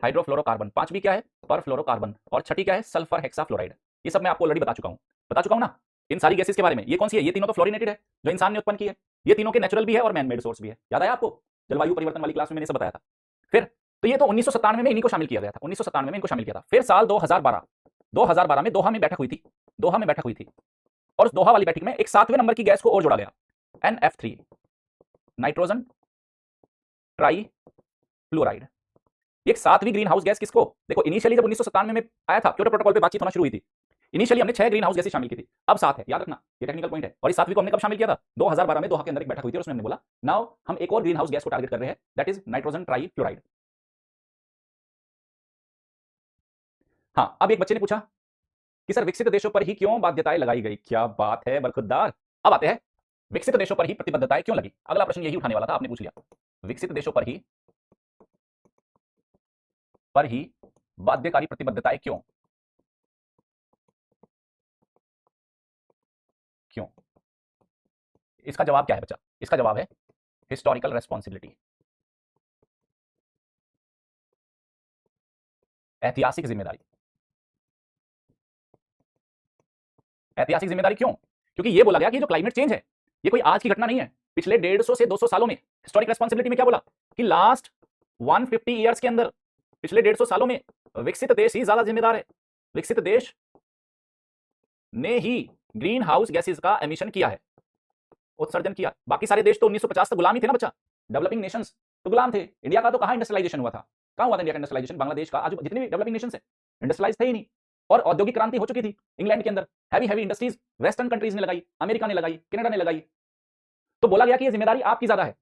हाइड्रोफ्लोरोकार्बन, पांचवी क्या है? परफ्लोरोकार्बन, और छठी क्या है? Sulphur hexafluoride. ये सब मैं आपको ऑलरेडी बता चुका हूं ना इन सारी गैसेस के बारे में। ये कौन सी है? ये तीनों तो फ्लोरिनेटेड है, जो इंसान ने उत्पन्न की है। ये तीनों के नेचुरल भी है और मैन मेड सोर्स भी है। याद आया आपको? जलवायु परिवर्तन वाली क्लास में मैंने सब बताया था। फिर तो ये तो 1997 में इन्हीं को शामिल किया गया था, 1997 में इनको शामिल किया था। फिर साल 2012 में दोहा में बैठक हुई थी, और उस दोहा वाली बैठक में एक 7वें नंबर की गैस को और जोड़ा गया, NF3, नाइट्रोजन ट्राई फ्लोराइड। एक 7वीं ग्रीन हाउस गैस किसको? देखो इनिशियली जब 1997 में आया था, क्योटो प्रोटोकॉल पे बातचीत होना शुरू हुई थी, इनिशियली हमने 6 ग्रीन हाउस गैसेस शामिल की थी, अब 7 है, याद रखना ये टेक्निकल पॉइंट है। और इस 7वीं को हमने कब शामिल किया था? 2012 में दोहा के अंदर एक बैठक हुई थी और उसमें हमने बोला नाउ हम एक और ग्रीन हाउस गैस को टारगेट कर रहे हैं, that is nitrogen try fluoride. हाँ, अब एक बच्चे ने पूछा कि सर विकसित देशों पर ही क्यों बाध्यताएं लगाई गई? क्या बात है बरखुरदार। अब आते हैं विकसित देशों पर ही प्रतिबद्धताएं क्यों लगी। अगला प्रश्न यही उठाने वाला था, आपने पूछ लिया। विकसित देशों पर ही बाध्यकारी प्रतिबद्धताएं क्यों क्यों? इसका जवाब क्या है बच्चा? इसका जवाब है हिस्टोरिकल रेस्पॉन्सिबिलिटी, ऐतिहासिक जिम्मेदारी। ऐतिहासिक जिम्मेदारी क्यों? क्योंकि ये बोला गया कि जो क्लाइमेट चेंज है ये कोई आज की घटना नहीं है। पिछले 150 से 200 सालों में हिस्टोरिक रेस्पॉन्सिबिलिटी में क्या बोला कि लास्ट 150 ईयर्स के अंदर, पिछले 150 सालों में विकसित देश ही ज्यादा जिम्मेदार है। विकसित देश ने ही ग्रीन हाउस गैसेस का एमिशन किया है, उत्सर्जन किया। बाकी सारे देश तो 1950 तक गुलाम ही थे ना बच्चा, डेवलपिंग नेशंस तो गुलाम थे। इंडिया का तो कहां इंडस्ट्रियलाइजेशन हुआ था? कहां हुआ था इंडिया का इंडस्ट्रियलाइजेशन? बांग्लादेश का, आज जितने भी डेवलपिंग नेशंस है इंडस्ट्रियलाइज थे ही नहीं। और औद्योगिक क्रांति हो चुकी थी इंग्लैंड के अंदर, heavy heavy industries western countries ने लगाई, अमेरिका ने लगाई, कनाडा ने लगाई। तो बोला गया कि ये जिम्मेदारी आपकी ज्यादा है।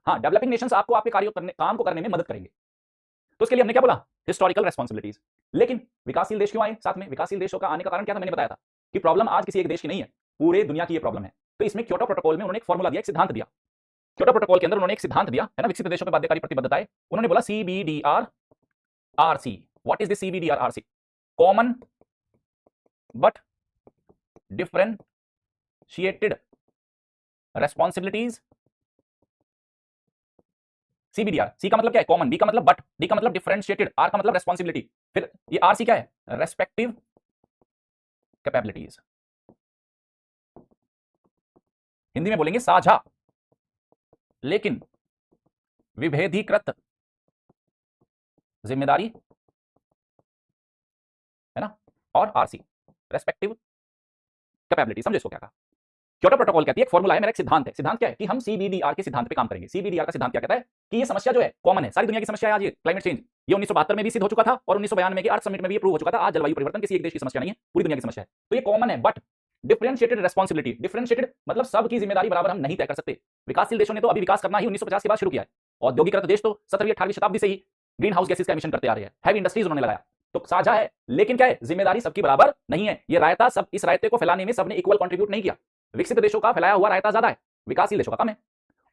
हाँ, डेवलपिंग नेशंस आपको आपके काम को करने में मदद करेंगे, तो उसके लिए हमने क्या बोला? Historical responsibilities. लेकिन विकासशील देश क्यों आए साथ में? विकासशील देशों का आने का कारण क्या था? मैंने बताया था कि प्रॉब्लम आज किसी एक देश की नहीं है, पूरे दुनिया की ये प्रॉब्लम है। तो इसमें क्योटो प्रोटोकॉल में उन्होंने एक फॉर्मूला दिया, एक सिद्धांत दिया। क्योटो प्रोटोकॉल के अंदर उन्होंने एक सिद्धांत दिया है ना, विकसित देशों पर बाध्यकारी प्रतिबद्धताएं। उन्होंने बोला CBDRRC। What is this CBDRRC? Common but differentiated responsibilities. CBDR, सी का मतलब क्या है? कॉमन, बी का मतलब बट, डी का मतलब डिफरेंशिएटेड, आर का मतलब रेस्पॉन्सिबिलिटी। फिर ये RC क्या है? Respective capabilities. हिंदी में बोलेंगे साझा लेकिन विभेदीकृत जिम्मेदारी, है ना, और RC रेस्पेक्टिव कैपेबिलिटी। समझो इसको क्या कहा? क्योटो प्रोटोकॉल कहती है, एक फॉर्मूला है, मेरा एक सिद्धांत है। सिद्धांत क्या है कि हम सीबीडीआर के सिद्धांत पे काम करेंगे। सीबीडीआर का सिद्धांत क्या कहता है कि ये समस्या जो है कॉमन है, सारी दुनिया की समस्या है आज ये क्लाइमेट चेंज। ये 1972 में भी सिद्ध हो चुका था और 1992 के अर्थ समिट में भी प्रूव हो चुका था। आज जलवायु परिवर्तन किसी एक देश की समस्या नहीं है, पूरी दुनिया की समस्या है। तो ये कॉमन है, बट डिफरेंशिएटेड रेस्पॉन्सिबिलिटी, डिफरेंशिएटेड मतलब सबकी जिम्मेदारी बराबर हम नहीं तय कर सकते। विकासशील देशों ने तो अभी विकास करना ही 1950 के बाद शुरू किया है। औद्योगिकृत देश तो 17वीं 18वीं शताब्दी से ही ग्रीन हाउस गैसेस का एमिशन करते आ रहे हैं, हैवी इंडस्ट्रीज उन्होंने लगाया। तो साझा है, लेकिन क्या है, जिम्मेदारी सबकी बराबर नहीं है। ये रायता सब, इस रायते को फैलाने में सबने इक्वल कंट्रीब्यूट नहीं किया। विकसित देशों का फैलाया हुआ रायता ज्यादा है, विकासशील देशों का कम है।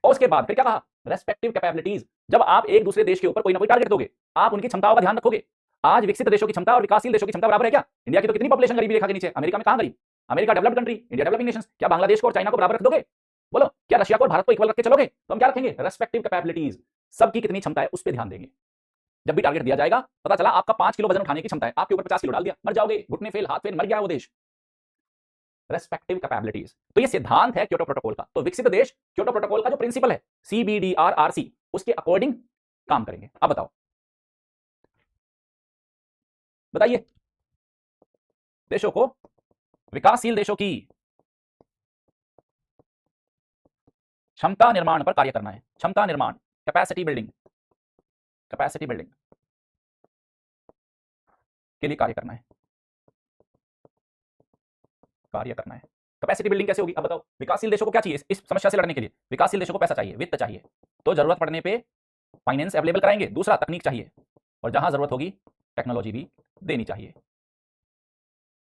और उसके बाद फिर क्या कहा, रेस्पेक्टिव कैपेबिलिटीज। जब आप एक दूसरे देश के ऊपर कोई ना कोई टारगेट दोगे, आप उनकी क्षमताओं का ध्यान रखोगे। आज विकसित देशों की क्षमता और विकासशील देशों की क्षमता बराबर है क्या? इंडिया की तो कितनी पॉपुलेशन गरीबी रेखा के नीचे, अमेरिका में कहां गरीब? America developed country, India developing nation. क्या बांग्लादेश को और चाइना को बराबर रख दोगे? बोलो, क्या रशिया को और भारत को इक्वल रख के चलोगे? तो हम क्या रखेंगे, रेस्पेक्टिव कैपेबिलिटीज। सबकी कितनी क्षमता है उस पर ध्यान देंगे। जब भी टारगेट दिया जाएगा, पता चला आपका 5 किलो वजन उठाने की क्षमता है, आपके ऊपर 50 किलो डाल दिया, मर जाओगे, घुटने फेल, हाथ फेल, मर गया वो देश। Respective capabilities. तो ये सिद्धांत है क्योटो प्रोटोकॉल का। तो विकसित देश क्योटो प्रोटोकॉल का जो प्रिंसिपल है CBDRRC, उसके अकॉर्डिंग काम करेंगे। अब बताओ, बताइए, देशों को, विकासशील देशों की क्षमता निर्माण पर कार्य करना है। क्षमता निर्माण, कैपेसिटी बिल्डिंग, कैपेसिटी बिल्डिंग के लिए कार्य करना है, कार्य करना है। कैपेसिटी बिल्डिंग कैसे होगी? अब बताओ, विकासशील देशों को क्या चाहिए इस समस्या से लड़ने के लिए? विकासशील देशों को पैसा चाहिए, वित्त चाहिए, तो जरूरत पड़ने पे फाइनेंस अवेलेबल कराएंगे। दूसरा, तकनीक चाहिए, और जहां जरूरत होगी टेक्नोलॉजी भी देनी चाहिए।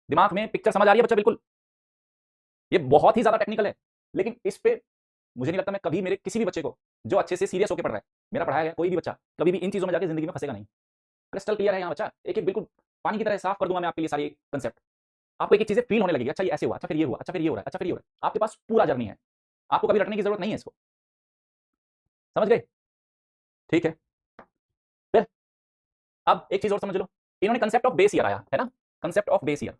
दिमाग में पिक्चर समझ आ रही है बच्चा? बिल्कुल, ये बहुत ही ज्यादा टेक्निकल है, लेकिन इस पे मुझे नहीं लगता मैं कभी मेरे किसी भी बच्चे को जो अच्छे से सीरियस होकर पढ़ रहा है, मेरा पढ़ाया गया कोई भी बच्चा कभी भी इन चीजों में जाके जिंदगी में फंसेगा नहीं। क्रिस्टल क्लियर है यहाँ बच्चा, एक एक बिल्कुल पानी की तरह साफ कर दूंगा मैं आपके लिए सारी कंसेप्ट। आपको एक एक चीजें फील होने लगेगी, अच्छा ये ऐसे हुआ, अच्छा फिर ये हुआ, अच्छा फिर ये हो रहा है, अच्छा फिर ये हो रहा है। आपके पास पूरा जर्नी है, आपको कभी रटने की जरूरत नहीं है इसको। समझ गए? ठीक है। फिर अब एक चीज और समझ लो, इन्होंने कंसेप्ट ऑफ बेस ईयर आया है ना, concept of base year,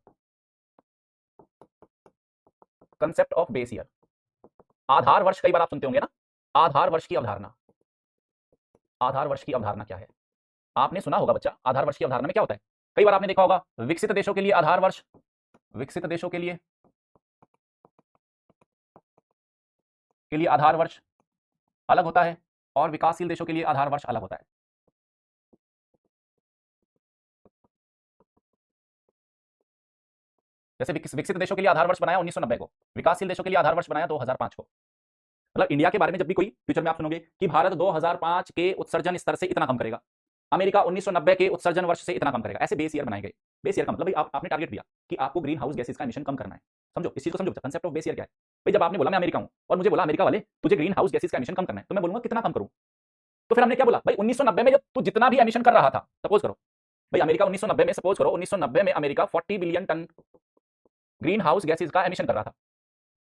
concept of base year, आधार वर्ष। कई बार आप सुनते होंगे ना, आधार वर्ष की अवधारणा। आधार वर्ष की अवधारणा क्या है? आपने सुना होगा बच्चा, आधार वर्ष की अवधारणा में क्या होता है? कई बार आपने देखा होगा, विकसित देशों के लिए आधार वर्ष, विकसित देशों के लिए आधार वर्ष अलग होता है, और विकासशील देशों के लिए आधार वर्ष अलग होता है। जैसे विकसित देशों के लिए आधार वर्ष बनाया 1990 को, विकासशील देशों के लिए आधार वर्ष बनाया 2005 को। मतलब इंडिया के बारे में जब भी कोई फ्यूचर में आप सुनोगे कि भारत 2005 के उत्सर्जन स्तर से इतना कम करेगा, अमेरिका 1990 के उत्सर्जन वर्ष से इतना कम करेगा, ऐसे बेस ईयर बनाए गए। बेस ईयर का मतलब भाई आपने टारगेट दिया कि आपको ग्रीन हाउस गैसेस का एमिशन कम करना है। समझो इस चीज को, समझो कंसेप्ट ऑफ बेस ईयर क्या है। भाई जब आपने बोला मैं अमेरिका हूं और मुझे बोला अमेरिका वाले तुझे ग्रीन हाउस गैसेस का एमिशन कम करना है, तो मैं बोलूंगा कितना कम करूं? तो फिर हमने क्या बोला, भाई 1990 में जब तू जितना भी एमिशन कर रहा था, सपोज करो भाई अमेरिका 1990 में, सपोज करो 1990 में America 40 billion ton green house gases का एमिशन कर रहा था।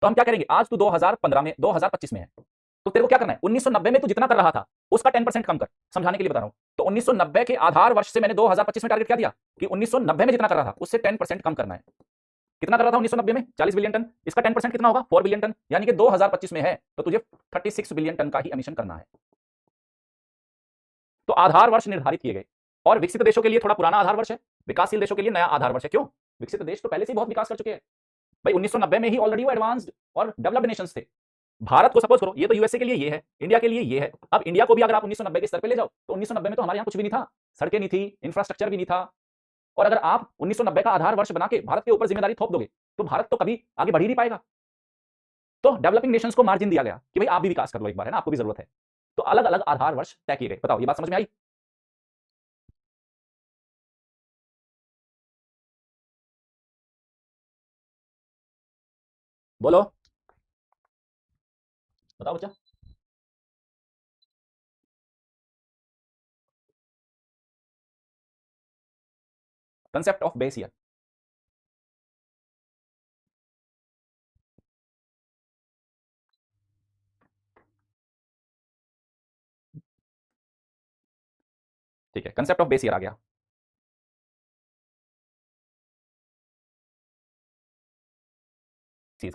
तो हम क्या करेंगे, आज तू 2015 में 2025 में है, तो तेरे को क्या करना है, 1990 में तू जितना कर रहा था उसका 10% कम कर। समझाने के लिए बता रहा हूं। तो 1990 के आधार वर्ष से मैंने 2025 में टारगेट क्या दिया कि 1990 में जितना कर रहा था उससे 10% कम करना है। कितना कर रहा था 1990 में? 40 बिलियन टन। इसका 10% कितना होगा? 4 बिलियन टन। यानी कि 2025 में है तो तुझे 36 बिलियन टन का ही एमिशन करना है। तो आधार वर्ष निर्धारित किए गए, और विकसित देशों के लिए थोड़ा पुराना आधार वर्ष है, विकासशील देशों के लिए नया आधार वर्ष है। क्यों? विकसित देश तो पहले से ही बहुत विकास कर चुके हैं भाई, 1990 में ही ऑलरेडी वो एडवांस्ड और डेवलप्ड नेशंस थे। भारत को सपोज करो, ये तो यूएसए के लिए ये है, इंडिया के लिए ये है। अब इंडिया को भी अगर आप 1990 के स्तर पे ले जाओ, तो 1990 में तो हमारे यहाँ कुछ भी नहीं था, सड़कें नहीं थी, इंफ्रास्ट्रक्चर भी नहीं था। और अगर आप 1990 का आधार वर्ष बना के भारत के ऊपर जिम्मेदारी थोप दोगे, तो भारत तो कभी आगे बढ़ ही नहीं पाएगा। तो डेवलपिंग नेशंस को मार्जिन दिया गया कि भाई आप भी विकास कर लो एक बार, है ना, आपको भी जरूरत है। तो अलग अलग आधार वर्ष तय किए गए। बताओ ये बात समझ में आई? बोलो, बताओ बच्चा। कंसेप्ट ऑफ बेस ईयर, ठीक है, कंसेप्ट ऑफ बेस ईयर आ गया।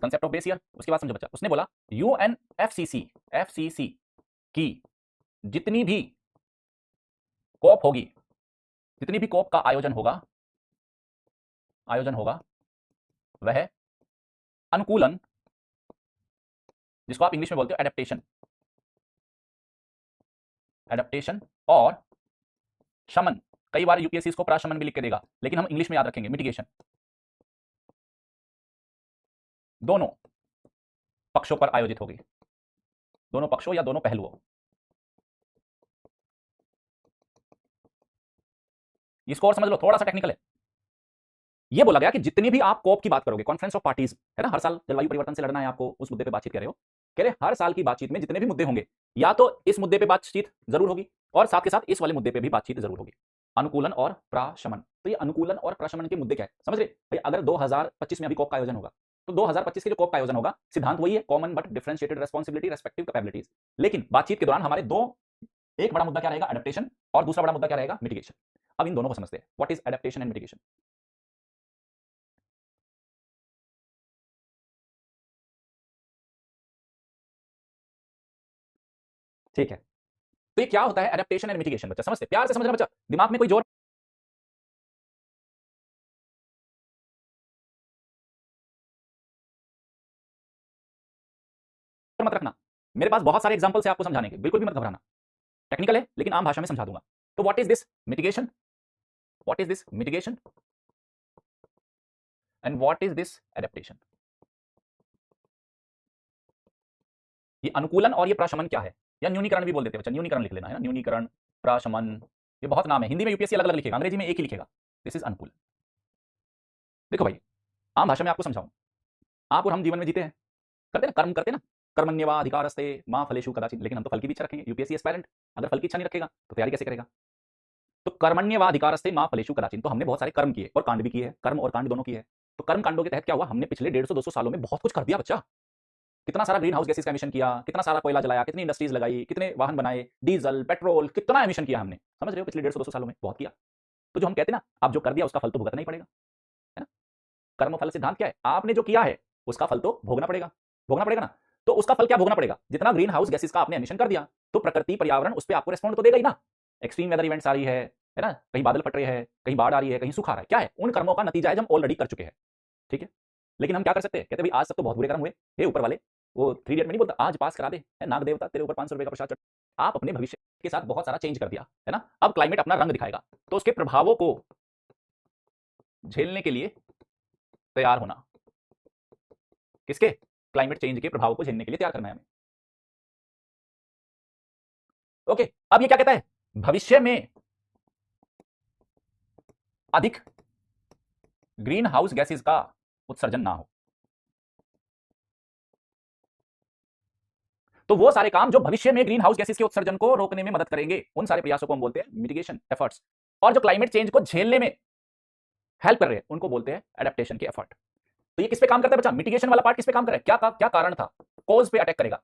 कंसेप्ट ऑफ बेस ईयर, उसके बाद समझो बच्चा, उसने बोला यूएनएफसीसी, एफसीसी की जितनी भी कॉप होगी, जितनी भी कॉप का आयोजन होगा, आयोजन होगा, वह अनुकूलन जिसको आप इंग्लिश में बोलते हो एडेप्टेशन, एडेप्टेशन और शमन। कई बार यूपीएससी इसको प्रशमन भी लिख के देगा, लेकिन हम इंग्लिश में याद रखेंगे मिटिगेशन। दोनों पक्षों पर आयोजित होगी, दोनों पक्षों या दोनों पहलुओं। इसको और समझ लो, थोड़ा सा टेक्निकल है। ये बोला गया कि जितनी भी आप कोप की बात करोगे, कॉन्फ्रेंस ऑफ पार्टीज है ना, हर साल जलवायु परिवर्तन से लड़ना है आपको, उस मुद्दे पे बातचीत कर रहे हो, कह रहे हर साल की बातचीत में जितने भी मुद्दे होंगे, या तो इस मुद्दे पे बातचीत जरूर होगी और साथ के साथ इस वाले मुद्दे पे भी बातचीत जरूर होगी, अनुकूलन और प्रशमन। तो ये अनुकूलन और प्रशमन के मुद्दे क्या है समझ रहे भाई? अगर 2025 में अभी कोप का आयोजन होगा, तो 2025 के जो कोप का आयोजन होगा, सिद्धांत वही है, common but differentiated responsibility respective capabilities. लेकिन बातचीत के दौरान हमारे दो, एक बड़ा मुद्दा क्या रहेगा एडेप्टेशन, और दूसरा बड़ा मुद्दा क्या रहेगा मिटिगेशन। अब इन दोनों को समझते हैं, what is adaptation and mitigation. ठीक है, तो ये क्या होता है एडेप्टेशन एंड मिटिगेशन? बच्चा समझते, प्यार से समझना बच्चा, दिमाग में कोई जोर मत रखना। मेरे पास बहुत सारे एग्जांपल है आपको समझाने के, बिल्कुल भी मत घबराना। टेक्निकल है लेकिन आम भाषा में समझा दूंगा। तो what is this mitigation, what is this mitigation and what is this adaptation. ये अनुकूलन और ये प्रशमन क्या है, या न्यूनीकरण भी बोल देते हैं बच्चा, न्यूनीकरण लिख लेना है ना, न्यूनीकरण, प्रशमन, ये बहुत नाम है। हिंदी में यूपीएससी अलग अलग लिखेगा, अंग्रेजी में एक ही लिखेगा। दिस इज अनुकूलन। देखो भाई, आम भाषा में आपको समझाऊं, आप और हम जीवन में जीते हैं, करते ना, कर्म करते ना, कर्मण्यवा अधिकारस्ते मां फलेषु कदाचित, लेकिन हम तो फल की भी इच्छा रखेंगे। यूपीएससी एस्पायरेंट अगर फल की इच्छा नहीं रखेगा तो तैयारी कैसे करेगा? तो कर्मण्यवा अधिकारस्ते मां फलेषु कदाचित, तो हमने बहुत सारे कर्म किए और कांड भी किए हैं, कर्म और कांड दोनों किए हैं। तो कर्म कांडों के तहत क्या हुआ, हमने पिछले 150-200 सालों में बहुत कुछ कर दिया बच्चा। कितना सारा ग्रीन हाउस गैसेस का एमिशन किया, कितना सारा कोयला जलाया, कितनी इंडस्ट्रीज लगाई, कितने वाहन बनाए, डीजल पेट्रोल, कितना एमिशन किया हमने, समझ रहे हो, पिछले 150-200 सालों में बहुत किया। तो जो हम कहते हैं ना, आप जो कर दिया उसका फल तो भुगतना ही पड़ेगा, है ना। कर्म फल सिद्धांत क्या है, आपने जो किया है उसका फल तो भोगना पड़ेगा, भोगना पड़ेगा ना। तो उसका फल क्या भोगना पड़ेगा, जितना ग्रीन हाउस गैसेस का आपने एमिशन कर दिया, तो प्रकृति पर्यावरण उस पर आपको रेस्पॉन्ड तो देगा ही ना। एक्सट्रीम वेदर इवेंट्स आ रही है ना, कहीं बादल फट रहे हैं, कहीं बाढ़ आ रही है, कहीं सूखा आ रहा है, क्या है, उन कर्मों का नतीजा है जो हम ऑलरेडी कर चुके हैं। ठीक है, लेकिन हम क्या कर सकते हैं, कहते भाई आज तक तो बहुत बुरे कर्म हुए, हे ऊपर वाले, वो 3 इडियट में नहीं बोलता, आज पास करा दे, है नाग देवता, तेरे ऊपर 500 रुपए का प्रसाद चढ़। आप अपने भविष्य के साथ बहुत सारा चेंज कर दिया है ना, अब क्लाइमेट अपना रंग दिखाएगा, तो उसके प्रभावों को झेलने के लिए तैयार होना। किसके, क्लाइमेट चेंज के प्रभावों को झेलने के लिए तैयार करना है हमें। ओके, अब ये क्या कहता है, भविष्य में अधिक ग्रीन हाउस गैसेस का उत्सर्जन ना हो। तो वो सारे काम जो भविष्य में ग्रीन हाउस गैसेस के उत्सर्जन को रोकने में मदद करेंगे, उन सारे प्रयासों को हम बोलते हैं मिटिगेशन एफर्ट्स। और जो क्लाइमेट चेंज को झेलने में हेल्प कर रहे हैं उनको बोलते हैं एडेप्टेशन के एफर्ट। तो ये किस पे काम करता है बच्चा, मिटिगेशन वाला पार्ट किस पे काम कर रहा है, क्या कारण था, कॉज पे अटैक करेगा।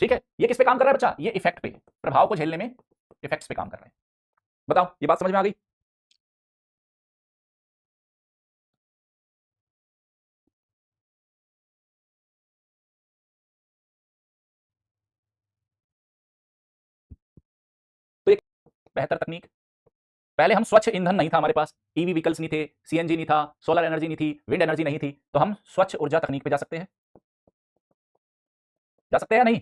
ठीक है, ये किस पे काम कर रहा है बच्चा, ये इफेक्ट पे, प्रभाव को झेलने में इफेक्ट्स पे काम कर रहा है। बताओ, ये बात समझ में आ गई? तो एक बेहतर तकनीक, पहले हम स्वच्छ ईंधन नहीं था हमारे पास, ईवी व्हीकल्स नहीं थे, सीएनजी नहीं था, सोलर एनर्जी नहीं थी, विंड एनर्जी नहीं थी, तो हम स्वच्छ ऊर्जा तकनीक पे जा सकते हैं, जा सकते हैं नहीं,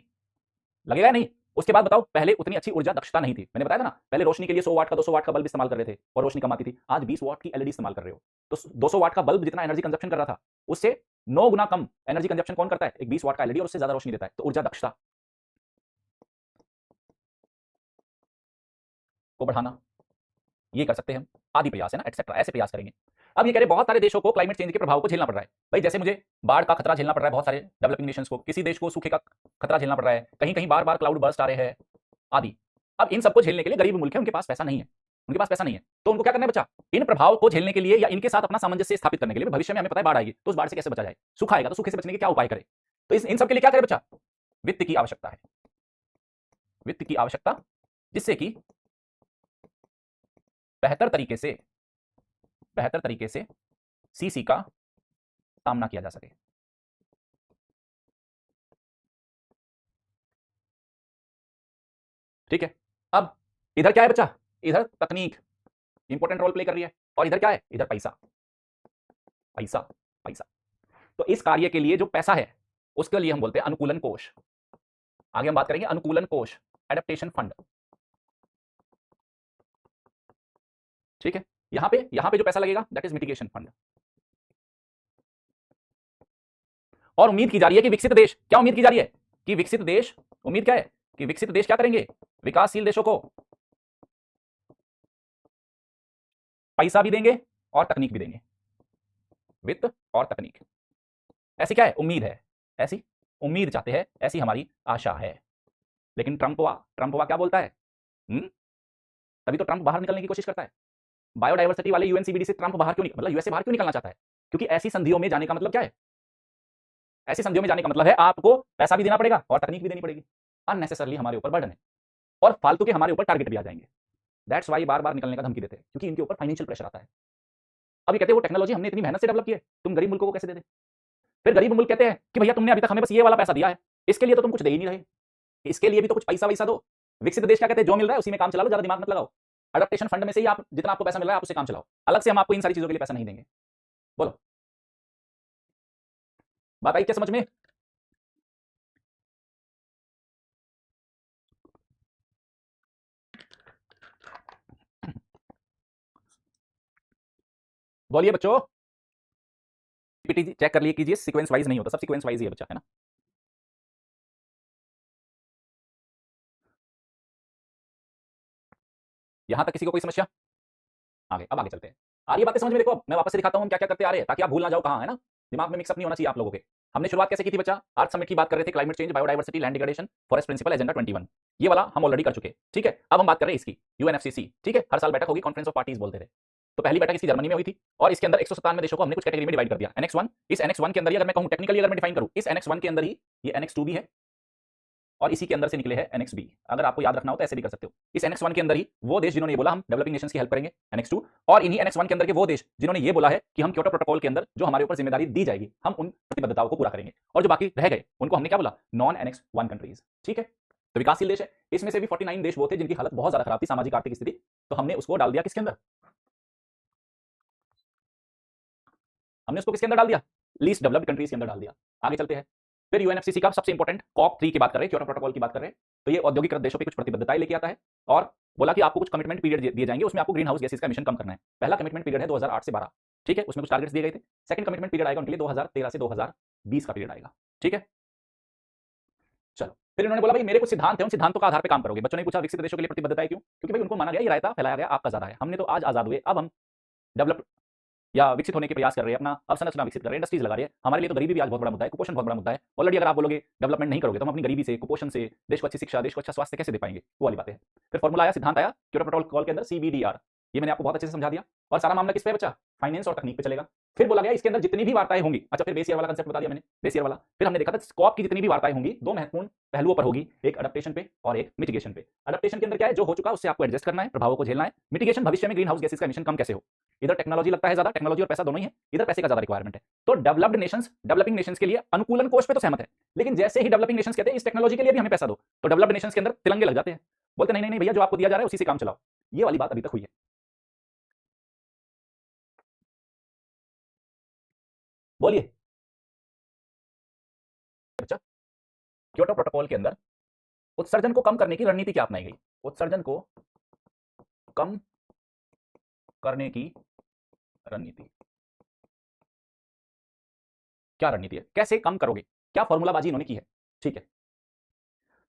लगेगा नहीं। उसके बाद बताओ, पहले उतनी अच्छी ऊर्जा दक्षता नहीं थी, मैंने बताया था ना, पहले रोशनी के लिए 100 वाट का 200 वाट का बल्ब इस्तेमाल कर रहे थे और रोशनी कम आती थी। आज 20 वाट की एलईडी इस्तेमाल कर रहे हो, तो 200 वाट का बल्ब जितना एनर्जी कंजप्शन कर रहा था, उससे 9 गुना कम एनर्जी कंजप्शन कौन करता है, एक 20 वाट का एलईडी, और उससे ज्यादा रोशनी देता है। तो ऊर्जा दक्षता को बढ़ाना, ये कर सकते हैं हम, आदि प्रयास है ना, एटसेट्रा, ऐसे प्रयास करेंगे। अब ये कह रहे बहुत सारे देशों को क्लाइमेट चेंज के प्रभाव को झेलना पड़ रहा है। भाई जैसे मुझे बाढ़ का खतरा झेलना पड़ रहा है बहुत सारे डेवलपिंग नेशंस को, किसी देश को सूखे का खतरा झेलना पड़ रहा है, कहीं कहीं बार बार क्लाउड बर्स्ट आ रहे हैं आदि। अब इन सबको झेलने के लिए गरीब मुल्क है, उनके पास पैसा नहीं है, उनके पास पैसा नहीं है, तो उनको क्या करना है बच्चा, इन प्रभाव को झेलने के लिए या इनके साथ अपना सामंजस्य स्थापित करने के लिए, भविष्य में हमें पता है बाढ़ आएगी, तो उस बाढ़ से कैसे बचा जाए, सूखा आएगा तो सूखे से बचने के क्या उपाय करें, तो इन सब के लिए क्या करे बच्चा, वित्त की आवश्यकता है, वित्त की आवश्यकता, जिससे कि बेहतर तरीके से, बेहतर तरीके से सीसी का सामना किया जा सके। ठीक है, अब इधर क्या है बच्चा, इधर तकनीक इंपॉर्टेंट रोल प्ले कर रही है, और इधर क्या है, इधर पैसा, पैसा, पैसा। तो इस कार्य के लिए जो पैसा है उसके लिए हम बोलते हैं अनुकूलन कोष। आगे हम बात करेंगे अनुकूलन कोष, एडेप्टेशन फंड। ठीक है, यहां पे जो पैसा लगेगा दैट इज मिटिगेशन फंड। और उम्मीद की जा रही है कि विकसित देश, क्या उम्मीद की जा रही है कि विकसित देश, उम्मीद क्या है कि विकसित देश क्या करेंगे, विकासशील देशों को पैसा भी देंगे और तकनीक भी देंगे, वित्त और तकनीक। ऐसी क्या है, उम्मीद है, ऐसी उम्मीद चाहते हैं, ऐसी हमारी आशा है। लेकिन ट्रंप क्या बोलता है? तभी तो ट्रंप बाहर निकलने की कोशिश करता है। बायोडाइवर्सिटी वाले यूएनसीबीडी से ट्रंप बाहर क्यों, मतलब यूएसए बाहर क्यों निकलना चाहता है? क्योंकि ऐसी संधियों में जाने का मतलब क्या है? ऐसी संधियों में जाने का मतलब है आपको पैसा भी देना पड़ेगा और तकनीक भी देनी पड़ेगी। अननेसेसरली हमारे ऊपर बर्डन है और फालतू के हमारे ऊपर टारगेट भी आ जाएंगे। दैट्स वाई बार बार निकलने का धमकी देते हैं, क्योंकि इनके ऊपर फाइनेंशियल प्रेशर आता है। अभी कहते हैं वो टेक्नोलॉजी हमने इतनी मेहनत से डेवलप की है, तुम गरीब मुल्कों को कैसे दे दे? फिर गरीब मुल्क कहते हैं कि भैया तुमने अभी तक हमें बस ये वाला पैसा दिया है, इसके लिए तो तुम कुछ दे ही नहीं रहे, इसके लिए भी तो कुछ पैसा वैसा दो। विकसित देश क्या कहते हैं, जो मिल रहा है उसी में काम चला लो, ज्यादा दिमाग मत लगाओ। अडॉप्टेशन फंड में से ही आप जितना आपको पैसा मिल रहा है आप उससे काम चलाओ, अलग से हम आपको इन सारी चीजों के लिए पैसा नहीं देंगे। बोलो, बात आई क्या समझ में? बोलिए बच्चों, पीपीटी चेक कर लिए कीजिए, सीक्वेंस वाइज नहीं होता, सब सीक्वेंस वाइज ही है बच्चा, है ना। यहां तक किसी को कोई समस्या? आगे, अब आगे चलते हैं। आ रही है बातें समझ में? देखो अब मैं वापस से दिखाता हूं हम क्या क्या करते आ रहे हैं, ताकि आप भूल ना जाओ कहां, है ना। दिमाग में मिक्सअप नहीं होना चाहिए आप लोगों के। हमने शुरुआत कैसे की थी बच्चा? अर्थ समिट की बात कर रहे थे, climate change, biodiversity, land degradation, forest principal, agenda 21। ये वाला हम ऑलरेडी कर चुके, ठीक है। अब हम बात कर रहे हैं इसकी, यूएनएफसीसी, ठीक है। हर साल बैठक होगी, कॉन्फ्रेंस ऑफ पार्टीज बोलते थे। तो पहली बैठक इसकी जर्मनी में हुई थी और इसके अंदर 197 देशों को हमने कुछ कैटेगरी में डिवाइड कर दिया। एनेक्स 1, इस एनेक्स 1 के अंदर ही अगर मैं कहूं टेक्निकली, अगर मैं डिफाइन करूं, इस एनेक्स 1 के अंदर ही ये एनेक्स 2 भी है और इसी के अंदर से निकले हैं एनेक्स बी। अगर आपको याद रखना हो तो ऐसे भी कर सकते हो। इस एनेक्स 1 के अंदर ही वो देश जिन्होंने ये बोला हम डेवलपिंग नेशंस की हेल्प करेंगे, एनेक्स 2, और इन्हीं एनेक्स 1 के अंदर के वो देश जिन्होंने ये बोला है कि हम क्योटो प्रोटोकॉल के अंदर जो हमारे ऊपर जिम्मेदारी दी जाएगी हम उन प्रतिबद्धताओं को पूरा करेंगे, और जो बाकी रह गए उनको हमने क्या बोला, नॉन एनेक्स 1 कंट्रीज, ठीक है। तो विकासशील देश है, इसमें से भी 49 देश वो थे जिनकी हालत बहुत ज्यादा खराब थी, सामाजिक आर्थिक स्थिति, तो हमने उसको डाल दिया किसके अंदर, हमने उसको किसके अंदर डाल दिया, लीस्ट डेवलप्ड कंट्रीज के अंदर डाल दिया। आगे चलते हैं, फिर यूएनएफसीसी का सबसे इंपॉर्टेंट कॉप 3 की बात कर रहे हैं, क्योटो प्रोटोकॉल की बात कर रहे हैं। तो ये औद्योगिक देशों पे कुछ प्रतिबद्धताएं लेके आता है और बोला कि आपको कुछ कमिटमेंट पीरियड दिए जाएंगे, उसमें आपको ग्रीन हाउस गैसेस का एमिशन कम करना है। पहला कमिटमेंट पीरियड है 2008 से 12, ठीक है, उसमें कुछ टारगेट्स दिए गए थे। सेकंड कमिटमेंट पीरियड आएगा उनके लिए 2013 से 2020 का पीरियड आएगा, ठीक है। चलो, फिर इन्होंने बोला भाई मेरे कुछ सिद्धांत हैं, उन सिद्धांतों का आधार पे काम करोगे। बच्चों ने पूछा विकसित देशों के लिए प्रतिबद्धताएं क्यों? क्योंकि भाई उनको माना गया ये रायता फैलाया गया आपका ज्यादा है, हमने तो आज आजाद हुए, अब हम डेवलप या विकसित होने के प्रयास कर रहे हैं, अपना अवसंरचना विकसित कर रहे हैं, इंडस्ट्रीज लगा रहे हैं। हमारे लिए तो गरीबी भी आज बहुत बड़ा मुद्दा है, कुपोषण बहुत बड़ा मुद्दा है। ऑलरेडी अगर आप बोलोगे डेवलपमेंट नहीं करोगे तो हम अपनी गरीबी से, कुपोषण से देश को अच्छी शिक्षा, देश को अच्छा स्वास्थ्य कैसे दे पाएंगे, वो वाली बातें हैं। फिर फॉर्मूला आया, सिद्धांत आया क्योटो प्रोटोकॉल के अंदर, सीबीडीआर, ये मैंने आपको बहुत अच्छे से समझा दिया। और सारा मामला किस पे बचा, फाइनेंस और तकनीक पे चलेगा। फिर बोला गया इसके अंदर जितनी भी वार्ताएं होंगी, अच्छा फिर बेस ईयर वाला कंसेप्ट बता दिया मैंने, बेस ईयर वाला। फिर हमने देखा था स्कॉप की जितनी भी वार्ताएं होंगी दो महत्वपूर्ण पहलुओं पर होगी, एक अडप्टेशन पे और एक मिटिगेशन पे। अडप्टेशन के अंदर क्या है, जो हो चुका उससे आपको एडजस्ट करना है, प्रभावों को झेलना है। मिटिगेशन, भविष्य में ग्रीन हाउस गैसेस का एमिशन कम कैसे हो। इधर टेक्नोलॉजी लगता है ज्यादा, टेक्नोलॉजी और पैसा दोनों ही है, इधर पैसे का ज्यादा रिक्वायरमेंट है। तो डेवलप्ड नेशंस, डेवलपिंग नेशंस के लिए अनुकूलन कोष पे तो सहमत है, लेकिन जैसे ही डेवलपिंग नेशंस कहते हैं इस टेक्नोलॉजी के लिए भी हमें पैसा दो, तो डेवलप्ड नेशंस के अंदर तिलंगे लग जाते हैं, बोलते नहीं नहीं नहीं भैया जो आपको दिया जा रहा है उसी से काम चलाओ। ये वाली बात अभी तक हुई है। बोलिए बच्चा, क्योटो प्रोटोकॉल के अंदर उत्सर्जन को कम करने की रणनीति क्या अपनाई गई, उत्सर्जन को कम करने की रणनीति, क्या रणनीति है, कैसे कम करोगे, क्या फॉर्मूलाबाजी इन्होंने की है, ठीक है।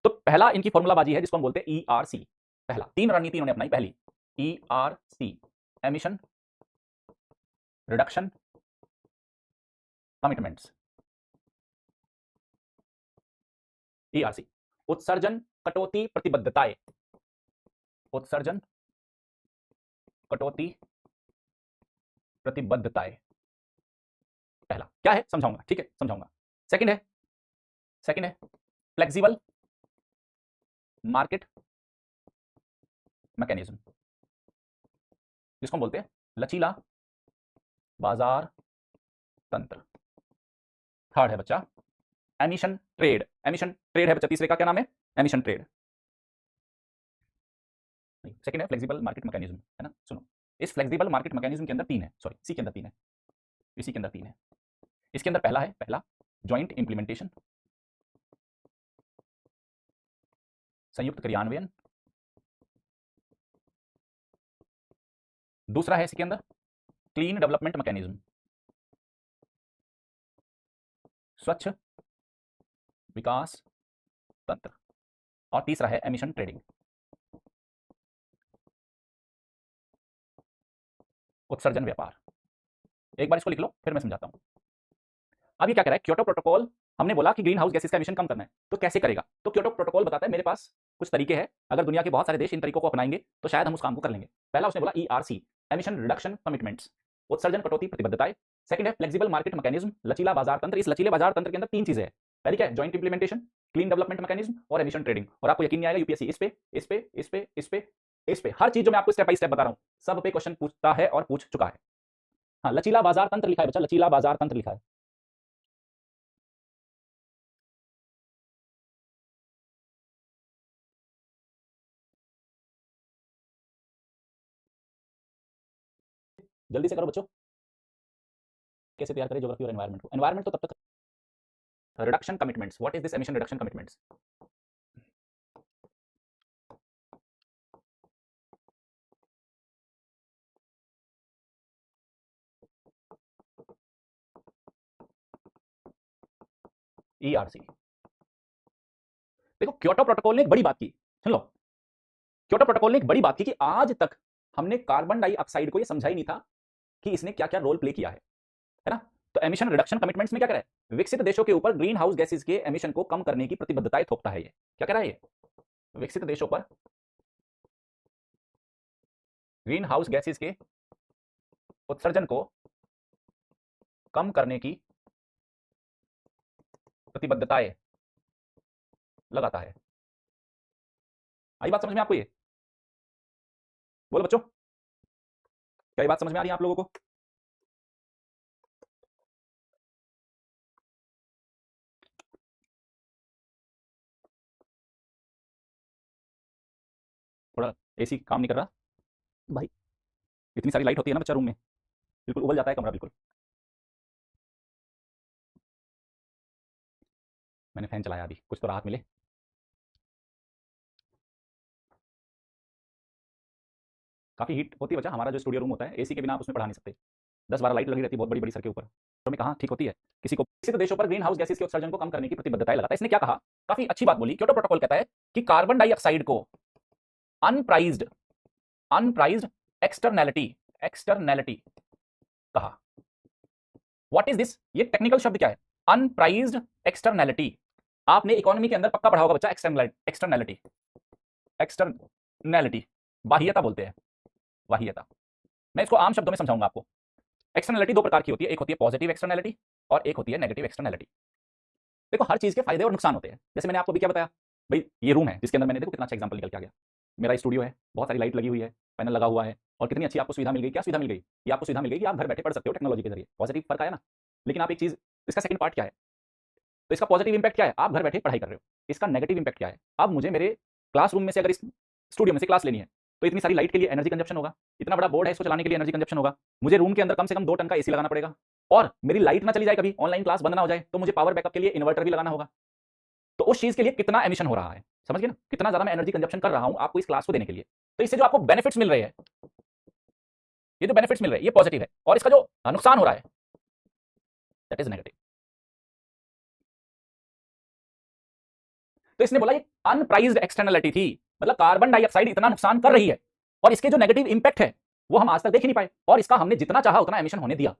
तो पहला इनकी फॉर्मूलाबाजी है जिसको हम बोलते हैं ईआरसी। पहला, तीन रणनीति इन्होंने अपनाई। पहली ERC, emission reduction commitments. ERC, उत्सर्जन कटौती प्रतिबद्धताएं, उत्सर्जन कटौती प्रतिबद्धताएं। पहला क्या है समझाऊंगा, ठीक है समझाऊंगा। सेकंड है फ्लेक्सिबल मार्केट मैकेनिज्म, जिसको हम बोलते हैं लचीला बाजार तंत्र। थर्ड है बच्चा एमिशन ट्रेड, एमिशन ट्रेड है बच्चा, तीसरे का क्या नाम है, एमिशन ट्रेड। सेकंड है फ्लेक्सिबल मार्केट मैकेनिज्म, है ना। सुनो, इस फ्लेक्सिबल मार्केट मैकेनिज्म के अंदर तीन है, सॉरी इसी के अंदर तीन है, इसी के अंदर तीन है। इसके अंदर पहला है, पहला जॉइंट इंप्लीमेंटेशन, संयुक्त क्रियान्वयन। दूसरा है इसके अंदर क्लीन डेवलपमेंट मैकेनिज्म, स्वच्छ विकास तंत्र। और तीसरा है एमिशन ट्रेडिंग, उत्सर्जन व्यापार। एक बार इसको लिख लो फिर मैं समझाता हूं। अब ये क्या कह रहा है, क्योटो प्रोटोकॉल, हमने बोला कि ग्रीन हाउस गैसेस का एमिशन कम करना है, तो कैसे करेगा? तो क्योटो प्रोटोकॉल बताता है मेरे पास कुछ तरीके हैं, अगर दुनिया के बहुत सारे देश इन तरीकों को अपनाएंगे तो शायद हम उस काम को कर लेंगे। पहला उसने बोला ईआरसी, एमिशन रिडक्शन कमिटमेंट्स, उत्सर्जन कटौती प्रतिबद्धताएं। सेकंड है फ्लेक्सिबल मार्केट मैकेनिज्म, लचीला बाजार तंत्र। इस लचीले बाजार तंत्र के अंदर तीन चीजें हैं। पहली क्या है, joint implementation, clean development mechanism और एमिशन ट्रेडिंग। और आपको यकीन नहीं आएगा, यूपीएससी इस पे इस पे इस पे इस पे इस पे हर चीज जो मैं आपको स्टेप बाय स्टेप बता रहा हूं सब पे क्वेश्चन पूछता है और पूछ चुका है। हाँ, लचीला बाजार तंत्र लिखा है बच्चा, लचीला बाजार तंत्र लिखा है। जल्दी से करो बच्चों। कैसे तैयार करें ज्योग्राफी और एनवायरनमेंट को? एनवायरनमेंट तो तब तक reduction commitments, what is this emission reduction commitments? ERC. देखो क्योटो प्रोटोकॉल ने एक बड़ी बात की, सुन लो, क्योटो प्रोटोकॉल ने एक बड़ी बात की कि आज तक हमने कार्बन डाइऑक्साइड को ये समझा ही नहीं था कि इसने क्या क्या रोल प्ले किया है ना? तो एमिशन रिडक्शन कमिटमेंट्स में क्या कह रहा है, विकसित देशों के ऊपर ग्रीन हाउस गैसेज के एमिशन को कम करने की प्रतिबद्धताएं थोपता है। ये क्या कह रहा है, ये विकसित देशों पर ग्रीन हाउस गैसेज के उत्सर्जन को कम करने की प्रतिबद्धताएं लगाता है। आई बात समझ में आपको? ये बोलो बच्चों, क्या ये बात समझ में आ रही है आप लोगों को? थोड़ा एसी काम नहीं कर रहा भाई, इतनी सारी लाइट होती है ना बच्चा रूम में, बिल्कुल उबल जाता है कमरा बिल्कुल। मैंने फैन चलाया अभी, कुछ तो राहत मिले। काफी हीट होती है बच्चा, हमारा जो स्टूडियो रूम होता है एसी के बिना आप उसमें पढ़ा नहीं सकते। 10-12 लाइट लगी रहती है बहुत बड़ी बड़ी सर के ऊपर, तो मैं कहा ठीक होती है। किसी को विकसित देशों पर ग्रीन हाउस गैसेस के उत्सर्जन को कम करने की प्रतिबद्धताएं लगाता है। इसने क्या कहा, काफी अच्छी बात बोली। क्योटो प्रोटोकॉल कहता है कि कार्बन डाइऑक्साइड को अनप्राइज्ड अनप्राइज्ड एक्सटर्नैलिटी एक्सटर्नैलिटी कहा। व्हाट इज दिस, ये टेक्निकल शब्द क्या है, अनप्राइज्ड एक्सटर्नैलिटी। आपने इकोनॉमी के अंदर पक्का पढ़ा होगा बच्चा, एक्सटर्नैलिटी एक्सटर्नैलिटी बाह्यता बोलते हैं, बाह्यता। मैं इसको आम शब्दों में समझाऊंगा आपको। एक्सटर्नैलिटी दो प्रकार की होती है, एक होती है पॉजिटिव एक्सटर्नैलिटी और एक होती है नेगेटिव एक्सटर्नैलिटी। देखो हर चीज के फायदे और नुकसान होते हैं। जैसे मैंने आपको भी क्या बताया भाई, ये रूम है जिसके अंदर मैंने, देखो कितना अच्छा एग्जांपल निकल के आ गया। मेरा स्टूडियो है, बहुत सारी लाइट लगी हुई है, पैनल लगा हुआ है, और कितनी अच्छी आपको सुविधा मिल गई। क्या सुविधा मिल गई? ये आपको सुविधा मिल गई कि आप घर बैठे पढ़ सकते हो टेक्नोलॉजी के जरिए, पॉजिटिव फर्क आया ना। लेकिन आप एक चीज, इसका सेकंड पार्ट क्या है? तो इसका पॉजिटिव इंपैक्ट क्या है, आप घर बैठे पढ़ाई कर रहे हो। इसका नेगेटिव इंपैक्ट क्या है, अब मुझे मेरे क्लासरूम में से अगर इस स्टूडियो में से क्लास लेनी है तो इतनी सारी लाइट के लिए एनर्जी कंजप्शन होगा, इतना बड़ा बोर्ड है इसको चलाने के लिए एनर्जी कंजप्शन होगा, मुझे रूम के अंदर कम से कम 2 टन का एसी लगाना पड़ेगा, और मेरी लाइट ना चली जाए कभी, ऑनलाइन क्लास बंद ना हो जाए, तो मुझे पावर बैकअप के लिए इन्वर्टर भी लगाना होगा। तो उस चीज के लिए कितना एमिशन हो रहा है, समझ गए ना, कितना ज्यादा मैं एनर्जी कंजप्शन कर रहा हूं आपको इस क्लास को देने के लिए। तो इससे जो आपको बेनिफिट्स मिल रहे हैं, ये जो बेनिफिट्स मिल रहे हैं ये पॉजिटिव है, और इसका जो नुकसान हो रहा है दैट इज नेगेटिव। तो इसने बोला ये अनप्राइज्ड एक्सटर्नलिटी थी, मतलब कार्बन डाइऑक्साइड इतना नुकसान कर रही है और इसके जो नेगेटिव इंपैक्ट है वो हम आज तक देख ही नहीं पाए, और इसका हमने जितना चाहा उतना एमिशन होने दिया।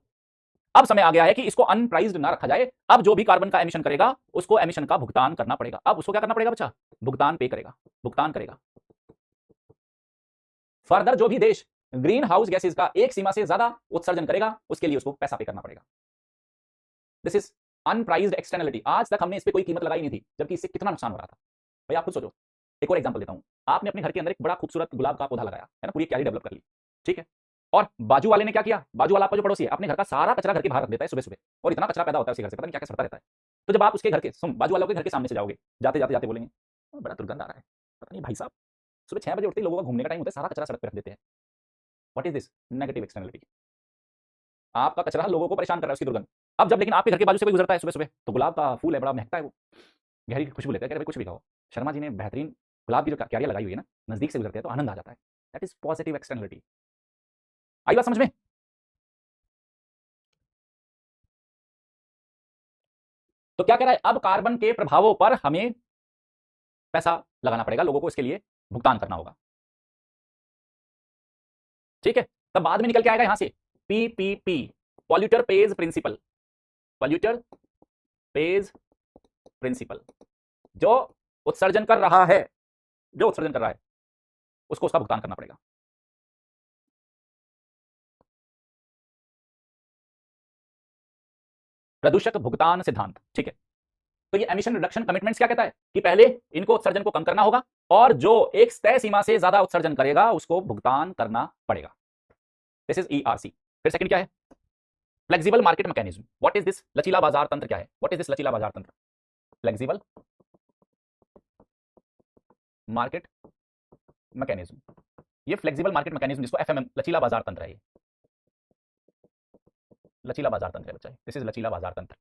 अब समय आ गया है कि इसको अनप्राइज्ड ना रखा जाए। अब जो भी कार्बन का एमिशन करेगा उसको एमिशन का भुगतान करना पड़ेगा। अब उसको क्या करना पड़ेगा बच्चा, भुगतान पे करेगा, भुगतान करेगा। फर्दर जो भी देश ग्रीन हाउस गैसेज का एक सीमा से ज्यादा उत्सर्जन करेगा उसके लिए उसको पैसा पे करना पड़ेगा। This is unpriced externality. आज तक हमने इस पर कोई कीमत लगाई नहीं थी, जबकि इससे कितना नुकसान हो रहा था भाई आप खुद सोचो। एक और एग्जांपल देता हूं, आपने अपने घर के अंदर एक बड़ा खूबसूरत गुलाब का पौधा लगाया है ना, पूरी क्यारी डेवलप कर ली, ठीक है, और बाजू वाले ने क्या किया, बाजू वाला आपका जो पड़ोसी है अपने घर का सारा कचरा घर के बाहर रख देता है सुबह सुबह, और इतना कचरा पैदा होता है उसके घर से, पता नहीं क्या क्या सड़ता रहता है। तो जब आप उसके घर के, सुन, बाजू वालों के घर के सामने से जाओगे, जाते जाते जाते बोलेंगे बड़ा दुर्गंध आ रहा है, पता नहीं भाई साहब, सुबह 6 बजे उठते ही लोगों का घूमने का टाइम होता है, सारा कचरा सड़क पर रख देते हैं। What is this, negative externality. आपका कचरा लोगों को परेशान कर रहा है, उसकी दुर्गंध। अब जब लेकिन आपके घर के बाजू से कोई गुजरता है सुबह सुबह, तो गुलाब का फूल है, बड़ा महकता है, वो गहरी खुशबू लेता है, कह रहे भाई कुछ भी खाओ। शर्मा जी ने बेहतरीन गुलाब की जो क्यारियां लगाई हुई है ना, नजदीक से गुजरते हैं तो आनंद आ जाता है। That is positive externality. आई बात समझ में? तो क्या कह रहा है, अब कार्बन के प्रभावों पर हमें पैसा लगाना पड़ेगा, लोगों को इसके लिए भुगतान करना होगा। ठीक है, तब बाद में निकल के आएगा यहां से PPP, polluter pays principle. Polluter pays principle, जो उत्सर्जन कर रहा है, जो उत्सर्जन कर रहा है उसको उसका भुगतान करना पड़ेगा। प्रदूषक भुगतान सिद्धांत। ठीक है, तो ये एमिशन रिडक्शन कमिटमेंट्स क्या कहता है कि पहले इनको उत्सर्जन को कम करना होगा और जो एक तय सीमा से ज्यादा उत्सर्जन करेगा उसको भुगतान करना पड़ेगा। This is ERC. फिर सेकंड क्या है, flexible market mechanism. What is this? लचीला बाजार तंत्र क्या है? व्हाट इज दिस लचीला बाजार तंत्र? फ्लेक्सिबल मार्केट मैकेनिज्म, ये फ्लेक्सिबल मार्केट मैकेनिज्म जिसको एफएमएम, लचीला बाजार तंत्र है, ये लचीला बाजार तंत्र है बच्चा, दिस इज लचीला बाजार तंत्र।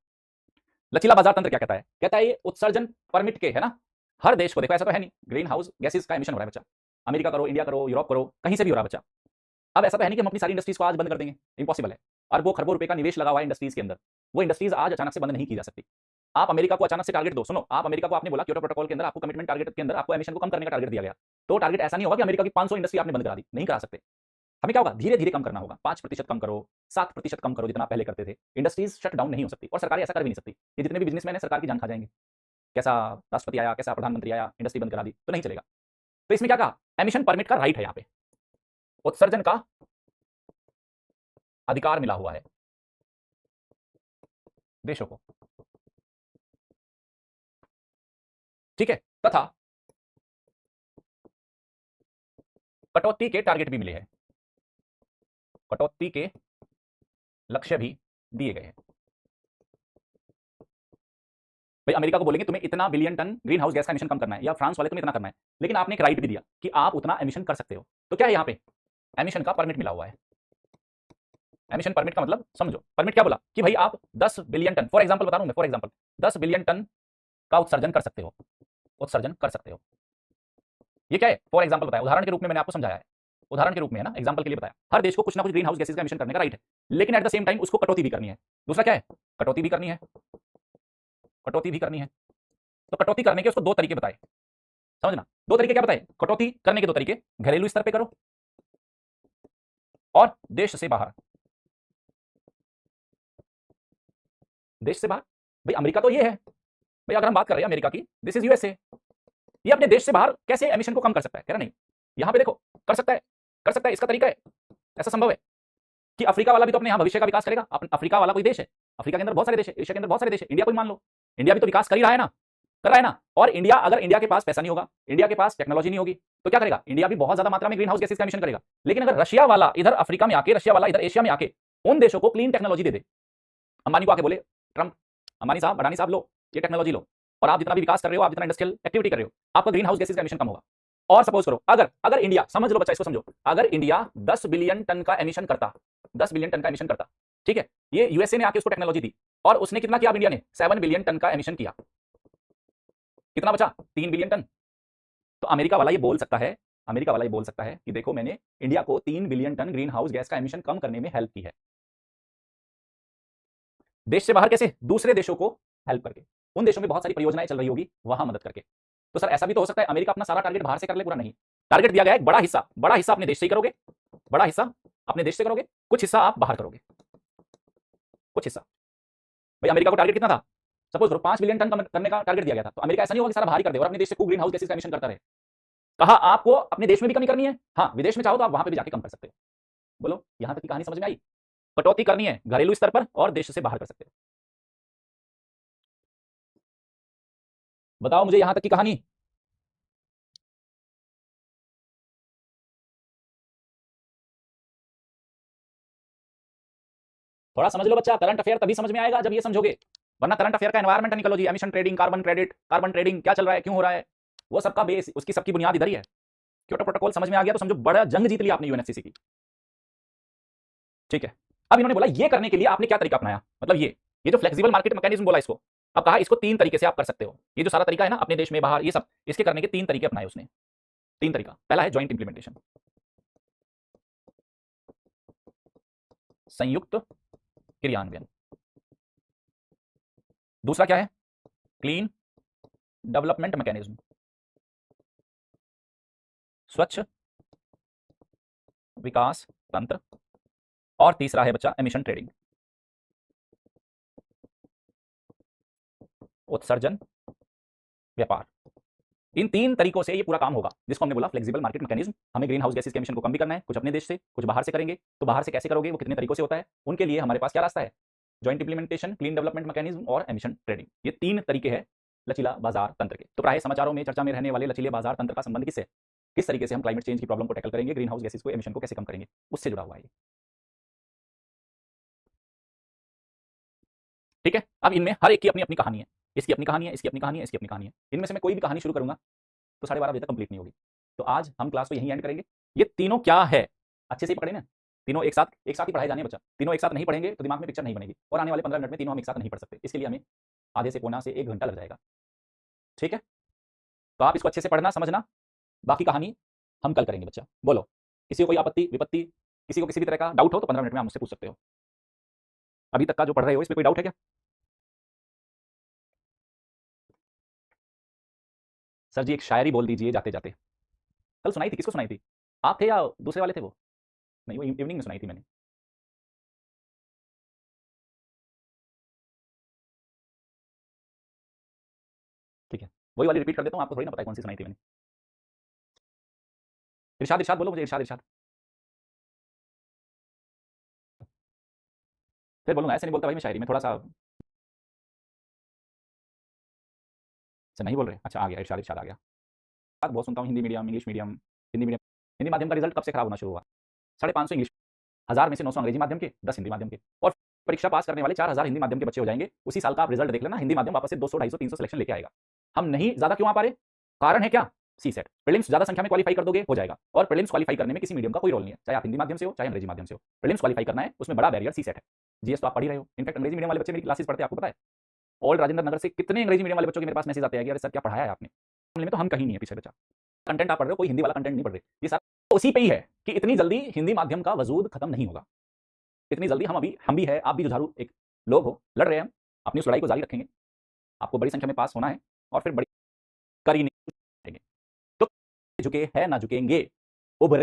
लचीला बाजार तंत्र क्या कहता है? कहता है ये उत्सर्जन परमिट के, है ना, हर देश को, देखो ऐसा तो है नहीं ग्रीन हाउस गैसेस का एमिशन हो रहा है बच्चा, अमेरिका करो, इंडिया करो, यूरोप करो, कहीं से भी हो रहा है बच्चा। अब ऐसा तो है नहीं कि हम अपनी सारी इंडस्ट्रीज को आज बंद कर देंगे, इंपॉसिबल है। अरबों खरबों रुपए का निवेश लगा हुआ है इंडस्ट्रीज के अंदर, वो इंडस्ट्रीज आज अचानक से बंद नहीं की जा सकती। आप अमेरिका को अचानक से टारगेट दो, सुनो, आप अमेरिका को, आपने बोला क्योटो प्रोटोकॉल के अंदर आपको कमिटमेंट टारगेट के अंदर आपको एमिशन को कम करने का टारगेट दिया गया, तो टारगेट ऐसा नहीं होगा कि अमेरिका की 500 इंडस्ट्री आपने बंद करा दी, नहीं करा सकते। हमें क्या होगा, धीरे धीरे कम करना होगा, 5% कम करो, 7% कम करो, जितना आप पहले करते थे। इंडस्ट्रीज शट डाउन नहीं हो सकती और सरकारें ऐसा कर भी नहीं सकती। ये जितने भी बिजनेसमैन है सरकार की जान खा जाएंगे, कैसा राष्ट्रपति आया, कैसा प्रधानमंत्री आया, इंडस्ट्री बंद करा दी, तो नहीं चलेगा। तो इसमें क्या कहा, एमिशन परमिट का राइट है, यहां पे उत्सर्जन का अधिकार मिला हुआ है देशों को। ठीक है, तथा कटौती के टारगेट भी मिले हैं, कटौती के लक्ष्य भी दिए गए हैं। भाई अमेरिका को बोलेंगे तुम्हें इतना billion ton green house gas का एमिशन कम करना है, या फ्रांस वाले तुम्हें इतना करना है, लेकिन आपने एक राइट भी दिया कि आप उतना एमिशन कर सकते हो। तो क्या है यहां पे, एमिशन का परमिट मिला हुआ है। एमिशन परमिट का मतलब समझो, परमिट क्या बोला कि भाई आप 10 बिलियन टन, फॉर एग्जांपल बता रहा हूं मैं, फॉर एग्जांपल 10 बिलियन टन का उत्सर्जन कर सकते हो, उत्सर्जन कर सकते हो। ये क्या है, फॉर एग्जांपल बताया, उदाहरण के रूप में मैंने आपको समझाया है, उदाहरण के रूप में है ना, एग्जांपल के लिए बताया। हर देश को कुछ ना कुछ ग्रीन हाउस गैसेस का एमिशन करने का राइट है, लेकिन एट द सेम टाइम उसको कटौती भी करनी है। दूसरा क्या है, कटौती भी करनी है, कटौती भी करनी है। तो कटौती करने के उसको दो तरीके बताए, समझना, दो तरीके क्या बताए कटौती करने के, दो तरीके, घरेलू स्तर पे करो और देश से बाहर। देश से बाहर, भाई अमेरिका तो ये है, भाई अगर हम बात कर रहे हैं अमेरिका की, दिस इज यूएसए, ये अपने देश से बाहर कैसे एमिशन को कम कर सकता है? कह रहा नहीं, यहां पे देखो कर सकता है, कर सकता है, इसका तरीका है, ऐसा संभव है कि अफ्रीका वाला भी तो अपने यहां भविष्य का विकास करेगा। अफ्रीका वाला कोई देश है, अफ्रीका के अंदर बहुत सारे देश है, एशिया के अंदर बहुत सारे देश है, इंडिया को मान लो, इंडिया भी तो विकास कर ही रहा है ना, कर रहा है ना। और इंडिया, अगर इंडिया के पास पैसा नहीं होगा, इंडिया के पास टेक्नोलॉजी नहीं होगी, तो क्या करेगा, इंडिया भी बहुत ज्यादा मात्रा में ग्रीन हाउस गैसेस का एमिशन करेगा। लेकिन अगर रशिया वाला इधर अफ्रीका में आके, रशिया वाला इधर एशिया में आके उन देशों को क्लीन टेक्नोलॉजी दे दे, अंबानी को आके बोले, ट्रंप, अंबानी साहब, अडानी साहब, लो ये टेक्नोलॉजी लो, और आप जितना भी विकास कर रहे हो, आप जितना इंडस्ट्रियल एक्टिविटी कर रहे हो, आपका ग्रीन हाउस गैसेस का एमिशन कम होगा। और सपोज करो, अगर अगर इंडिया, समझ लो बच्चा, इसको समझो, अगर इंडिया 10 बिलियन टन का एमिशन करता, 10 बिलियन टन का एमिशन करता, ठीक है, ये यूएसए ने आके उसको टेक्नोलॉजी दी, और उसने कितना किया, इंडिया ने 7 बिलियन टन का एमिशन किया, कितना बचा, 3 बिलियन टन। तो अमेरिका वाला ये बोल सकता है, अमेरिका वाला ये बोल सकता है कि देखो मैंने इंडिया को 3 billion ton green house gas का एमिशन कम करने में हेल्प की है। देश से बाहर कैसे, दूसरे देशों को हेल्प करके, उन देशों में बहुत सारी परियोजनाएं चल रही होगी, वहां मदद करके। तो सर ऐसा भी तो हो सकता है अमेरिका अपना सारा टारगेट बाहर से कर ले, पूरा नहीं, टारगेट दिया गया है, बड़ा हिस्सा, बड़ा हिस्सा अपने देश से ही करोगे, बड़ा हिस्सा अपने देश से करोगे, कुछ हिस्सा आप बाहर करोगे, कुछ हिस्सा। भाई अमेरिका को टारगेट कितना था, सपोज करो 5 बिलियन टन करने का टारगेट दिया गया था, तो अमेरिका ऐसा नहीं होगा कि सारा बाहर कर दे और अपने देश से खूब ग्रीन हाउस गैसेस का एमिशन करता रहे। कहा आपको अपने देश में भी कमी करनी है, हाँ विदेश में चाहो तो आप वहां पे भी जाके कम कर सकते हो। बोलो यहां तक की कहानी समझ में आई? कटौती करनी है घरेलू स्तर पर और देश से बाहर कर सकते हो। बताओ मुझे यहां तक की कहानी। थोड़ा समझ लो बच्चा, करंट अफेयर तभी समझ में आएगा जब ये समझोगे, वरना करंट अफेयर का एनवायरमेंट निकलो जी, emission trading, carbon credit, carbon trading क्या चल रहा है, क्यों हो रहा है, वो सबका बेस, उसकी सबकी बुनियाद इधर ही है। क्योटो प्रोटोकॉल समझ में आ गया तो समझो बड़ा जंग जीत लिया आपने यूएनएफसीसी की। ठीक है, अब इन्होंने बोला ये करने के लिए आपने क्या तरीका अपनाया, मतलब ये जो फ्लेक्सिबल मार्केट मैकेनिज्म बोला इसको, अब कहा इसको 3 तरीके से आप कर सकते हो। ये जो सारा तरीका है ना, अपने देश में बाहर, ये सब इसके करने के 3 तरीके अपनाए उसने। 3 तरीका। पहला है जॉइंट इंप्लीमेंटेशन, संयुक्त क्रियान्वयन। दूसरा क्या है? क्लीन डेवलपमेंट मैकेनिज्म, स्वच्छ विकास तंत्र। और तीसरा है बच्चा एमिशन ट्रेडिंग, उत्सर्जन व्यापार। इन 3 तरीकों से ये पूरा काम होगा, जिसको हमने बोला फ्लेक्सिबल मार्केट मैकेनिज्म। हमें ग्रीन हाउस गैसेस के एमिशन को कम भी करना है, कुछ अपने देश से, कुछ बाहर से करेंगे। तो बाहर से कैसे करोगे, वो कितने तरीकों से होता है, उनके लिए हमारे पास क्या रास्ता है? Joint implementation, clean development mechanism और एमिशन ट्रेडिंग। ये 3 तरीके हैं लचीला बाजार तंत्र के। तो प्राय समाचारों में चर्चा में रहने वाले लचीले बाजार तंत्र का संबंध किससे? किस तरीके से हम क्लाइमेट चेंज की प्रॉब्लम को टैकल करेंगे, ग्रीन हाउस गैसेस को, एमिशन को कैसे कम करेंगे, उससे जुड़ा हुआ है। ठीक है। अब इनमें हर एक की अपनी अपनी कहानी है, इसकी अपनी कहानी है, इसकी अपनी कहानी है, इसकी अपनी कहानी है। इनमें से मैं कोई भी कहानी शुरू करूंगा तो 12:30 बजे तक कंप्लीट नहीं होगी। तो आज हम क्लास को यहीं एंड करेंगे। ये तीनों क्या है अच्छे से ही पढ़े ना, तीनों एक साथ ही पढ़ाए जाने बच्चा। तीनों एक साथ नहीं पढ़ेंगे तो दिमाग में पिक्चर नहीं बनेगी, और आने वाले 15 मिनट में तीनों हम एक साथ नहीं पढ़ सकते। इसके लिए हमें आधे से पौना से 1 घंटा लग जाएगा। ठीक है, तो आप इसको अच्छे से पढ़ना, समझना। बाकी कहानी हम कल करेंगे बच्चा। बोलो, किसी को कोई आपत्ति विपत्ति, किसी को किसी भी तरह का डाउट हो तो 15 मिनट में आप मुझसे पूछ सकते हो। अभी तक का जो पढ़ रहे हो इसमें कोई डाउट है क्या? सर जी एक शायरी बोल दीजिए जाते जाते। कल सुनाई थी, किसको सुनाई थी? आप थे या दूसरे वाले थे वो? नहीं, वो इवनिंग में सुनाई थी मैंने। ठीक है, वही वाली रिपीट कर देता हूँ, आपको थोड़ी ना पता है कौन सी सुनाई थी मैंने। इरशाद इरशाद बोलो मुझे, इरशाद इरशाद। फिर बोलूंगा, ऐसे नहीं बोलता भाई मैं शायरी में, थोड़ा सा। अच्छा नहीं बोल रहे, अच्छा आ गया इरशाद, इरशाद आ गया। बात बहुत सुनता हूँ, Hindi medium, English medium, Hindi medium. Hindi माध्यम का रिजल्ट कब से खराब होना शुरू हुआ? 550 इंग्लिश, 1000 में से 900 अंग्रेजी माध्यम के, 10 हिंदी माध्यम के। और परीक्षा पास करने वाले 4000 हिंदी माध्यम के बच्चे हो जाएंगे। उसी साल का आप रिजल्ट देख लेना, हिंदी माध्यम वापस से 200 250 300 सिलेक्शन लेके आएगा। हम नहीं ज्यादा क्यों आ पा रहे? कारण है क्या? सी सेट। प्रीलिम्स ज्यादा संख्या में क्वालीफाई कर दोगे, हो जाएगा। और प्रीलिम्स क्वालीफाई करने में किसी मीडियम का कोई रोल नहीं है, चाहे आप हिंदी माध्यम से हो चाहे अंग्रेजी माध्यम से हो। प्रीलिम्स क्वालीफाई करना है, उसमें बड़ा बैरियर सी सेट है। जीएस तो आप पढ़ ही रहे हो, इनफैक्ट अंग्रेजी मीडियम वाले बच्चे मेरी क्लासेस पढ़ते हैं, आपको पता है। ओल्ड राजेंद्र नगर से कितने अंग्रेजी मीडियम वाले बच्चों के मेरे पास मैसेज आते हैं कि अरे सर क्या पढ़ाया है आपने। मामले में तो हम कहीं नहीं है पीछे बचा। कंटेंट आप पढ़ रहे हो, कोई हिंदी वाला कंटेंट नहीं पढ़ रहे। ये सारा उसी पे ही है कि इतनी जल्दी हिंदी माध्यम का वजूद खत्म नहीं होगा। इतनी जल्दी हम भी है, आप भी जुझारू एक लोग हो, लड़ रहे हैं हम, अपनी उस लड़ाई को जारी रखेंगे। आपको बड़ी संख्या में पास होना है और फिर बड़ी कर ही नहीं। तो झुके है ना झुकेंगे, उभरे